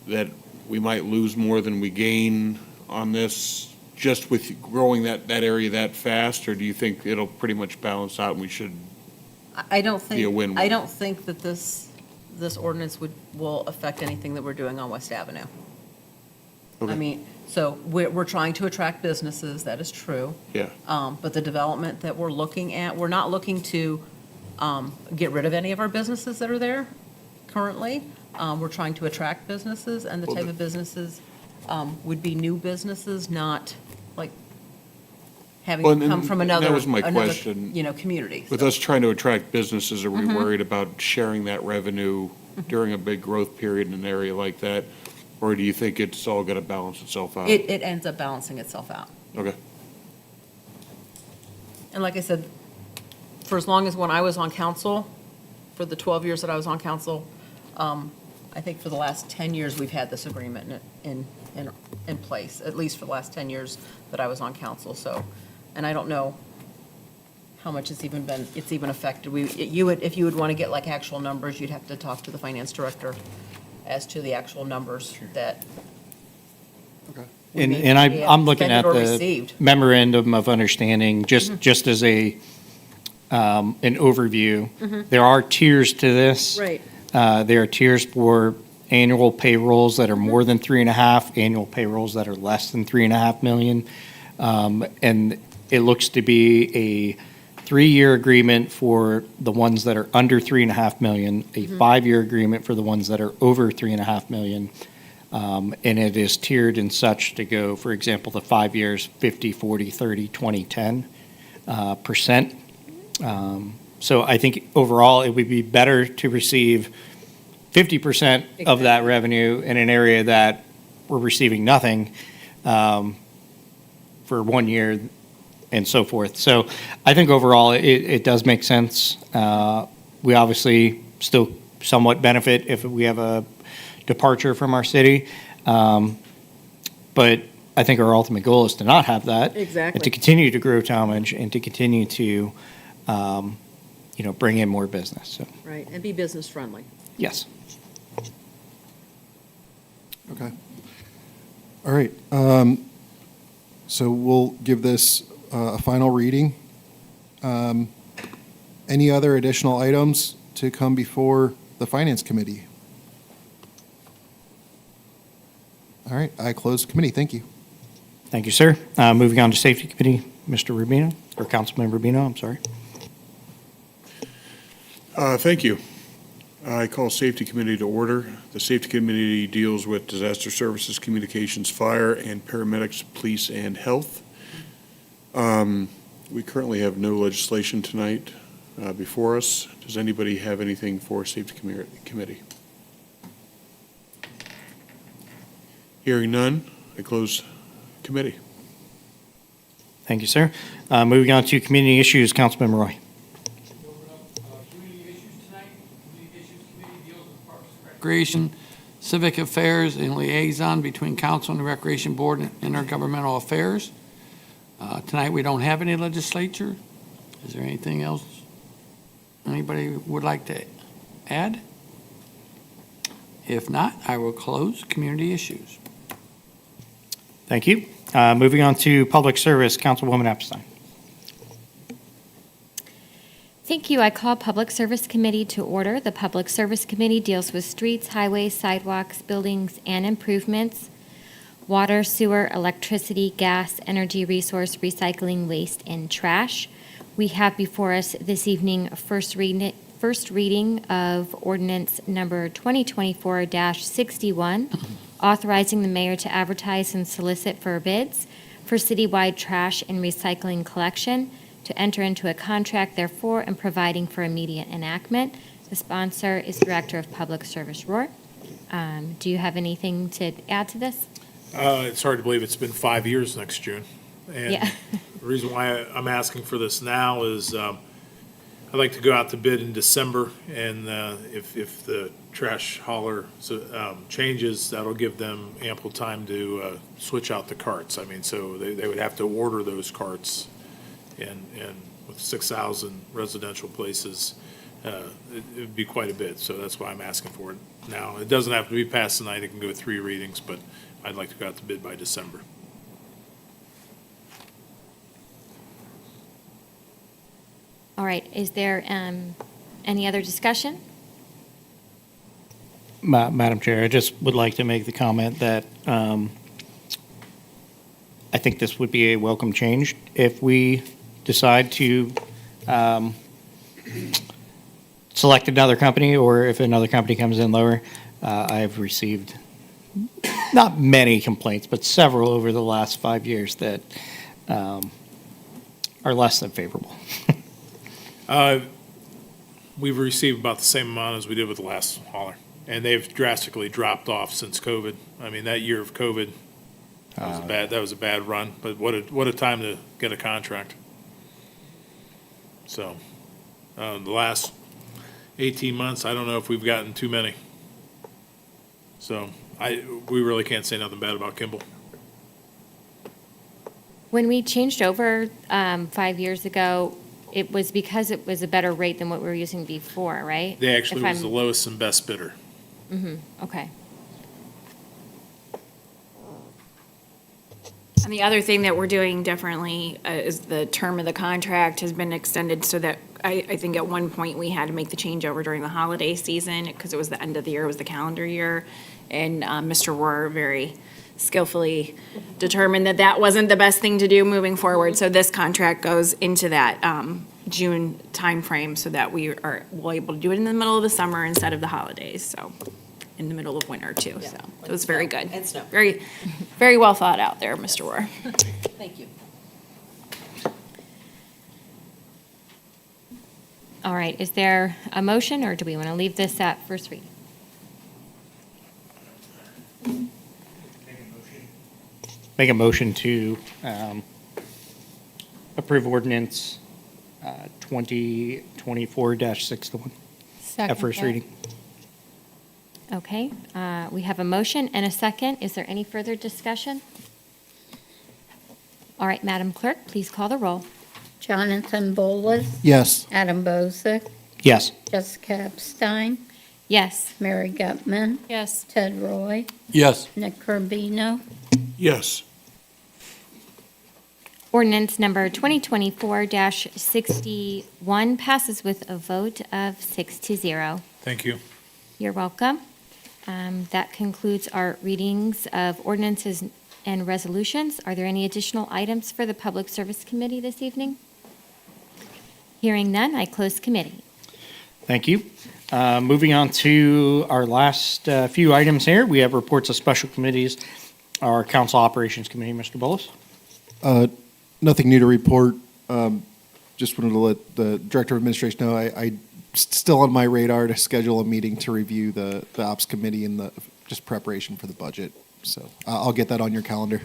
That we might lose more than we gain on this, just with growing that area that fast? Or do you think it'll pretty much balance out and we should? I don't think. Be a win-win. I don't think that this ordinance will affect anything that we're doing on West Avenue. Okay. I mean, so we're trying to attract businesses, that is true. Yeah. But the development that we're looking at, we're not looking to get rid of any of our businesses that are there currently. We're trying to attract businesses, and the Well, type of businesses would be new businesses, not like having Well, come and from that another, was my question. community. With us trying to attract businesses, are we worried about sharing that revenue during a big growth period in an area like that? Or do you think it's all going to balance itself out? It ends up balancing itself out. Okay. And like I said, for as long as when I was on council, for the 12 years that I was on council, I think for the last 10 years, we've had this agreement in place, at least for the last 10 years that I was on council, so, and I don't know how much it's even affected. If you would want to get like actual numbers, you'd have to talk to the finance director as to the actual numbers that. we And, may and be I'm looking at expended or the received. memorandum of understanding, just as an overview. There are tiers to this. Right. There are tiers for annual payrolls that are more than 3.5, annual payrolls that are less than 3.5 million. And it looks to be a 3-year agreement for the ones that are under 3.5 million, a 5-year agreement for the ones that are over 3.5 million. And it is tiered in such to go, for example, the 5 years, 50, 40, 30, 20, 10%. So I think overall, it would be better to receive 50% of that revenue in an area that we're receiving nothing for 1 year and so forth. So I think overall, it does make sense. We obviously still somewhat benefit if we have a departure from our city. But I think our ultimate goal is to not have that. Exactly. And to continue to grow Tallmadge and to continue to, bring in more business. So, Right, and be business friendly. yes. Okay. All right. So we'll give this a final reading. Any other additional items to come before the Finance Committee? All right, I close the committee. Thank you. Thank you, sir. Moving on to Safety Committee, Mr. Rubino, or Councilman Rubino, I'm sorry. Thank you. I call Safety Committee to order. The Safety Committee deals with disaster services, communications, fire, and paramedics, police, and health. We currently have no legislation tonight before us. Does anybody have anything for Safety Committee? Hearing none, I close committee. Thank you, sir. Moving on to community issues, Councilman Roy. Community issues tonight. Community Issues Committee deals with Parks and Recreation, Civic Affairs, and liaison between Council and the Recreation Board and Intergovernmental Affairs. Tonight, we don't have any legislature. Is there anything else anybody would like to add? If not, I will close community issues. Thank you. Moving on to public service, Councilwoman Epstein. Thank you. I call Public Service Committee to order. The Public Service Committee deals with streets, highways, sidewalks, buildings, and improvements, water, sewer, electricity, gas, energy resource, recycling, waste, and trash. We have before us this evening first reading of ordinance number 2024-61, authorizing the mayor to advertise and solicit for bids for citywide trash and recycling collection, to enter into a contract therefore, and providing for immediate enactment. The sponsor is Director of Public Service Rohr. Do you have anything to add to this? It's hard to believe it's been 5 years next June. And Yeah. the reason why I'm asking for this now is I'd like to go out to bid in December, and if the trash hauler changes, that'll give them ample time to switch out the carts. I mean, so they would have to order those carts, and with 6,000 residential places, it'd be quite a bit. So that's why I'm asking for it now. It doesn't have to be passed tonight. It can go 3 readings, but I'd like to go out to bid by December. All right, is there any other discussion? Madam Chair, I just would like to make the comment that I think this would be a welcome change if we decide to select another company, or if another company comes in lower. I've received not many complaints, but several over the last 5 years that are less than favorable. We've received about the same amount as we did with the last hauler, and they've drastically dropped off since COVID. I mean, that year of COVID, that was a bad run, but what a time to get a contract. So, the last 18 months, I don't know if we've gotten too many. So, we really can't say nothing bad about Kimball. When we changed over 5 years ago, it was because it was a better rate than what we were using before, right? They actually If was the lowest and best bidder. Okay. And the other thing that we're doing differently is the term of the contract has been extended so that I think at one point we had to make the changeover during the holiday season because it was the end of the year, it was the calendar year. And Mr. Rohr very skillfully determined that that wasn't the best thing to do moving forward. So this contract goes into that June timeframe so that we are able to do it in the middle of the summer instead of the holidays, so, in the middle of winter too, so. It was very good. And snow. Very, very well thought out there, Mr. Rohr. Thank you. All right, is there a motion, or do we want to leave this at first reading? Make a motion to approve ordinance 2024-61 at first reading. Okay, we have a motion and a second. Is there any further discussion? All right, Madam Clerk, please call the roll. Jonathan Bolus, Yes. Adam Bozick, Yes. Jessica Epstein, Yes. Mary Gutman, Yes. Ted Roy, Yes. Nick Rubino, Yes. Ordinance number 2024-61 passes with a vote of 6-0. Thank you. You're welcome. That concludes our readings of ordinances and resolutions. Are there any additional items for the Public Service Committee this evening? Hearing none, I close committee. Thank you. Moving on to our last few items here, we have reports of special committees. Our Council Operations Committee, Mr. Bullis. Nothing new to report. Just wanted to let the Director of Administration know I still on my radar to schedule a meeting to review the Ops Committee and the just preparation for the budget. So I'll get that on your calendar.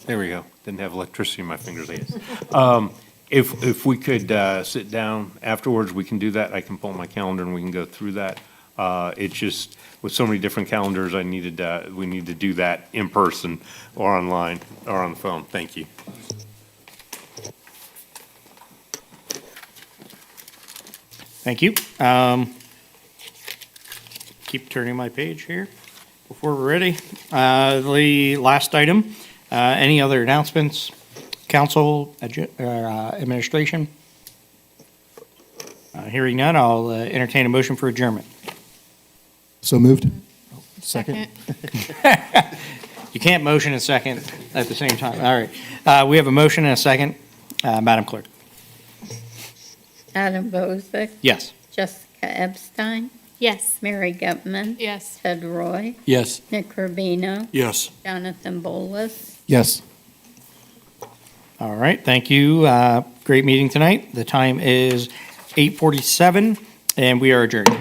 There we go. Didn't have electricity in my fingers, I guess. If we could sit down afterwards, we can do that. I can pull my calendar and we can go through that. It's just, with so many different calendars, we need to do that in person or online or on the phone. Thank you. Thank you. Keep turning my page here before we're ready. The last item, any other announcements? Council, administration? Hearing none, I'll entertain a motion for adjournment. So moved. Second. You can't motion and second at the same time. All right. We have a motion and a second. Madam Clerk? Adam Bozick, Yes. Jessica Epstein, Yes. Mary Gutman, Yes. Ted Roy, Yes. Nick Rubino, Yes. Jonathan Bolus. Yes. All right, thank you. Great meeting tonight. The time is 8:47, and we are adjourned.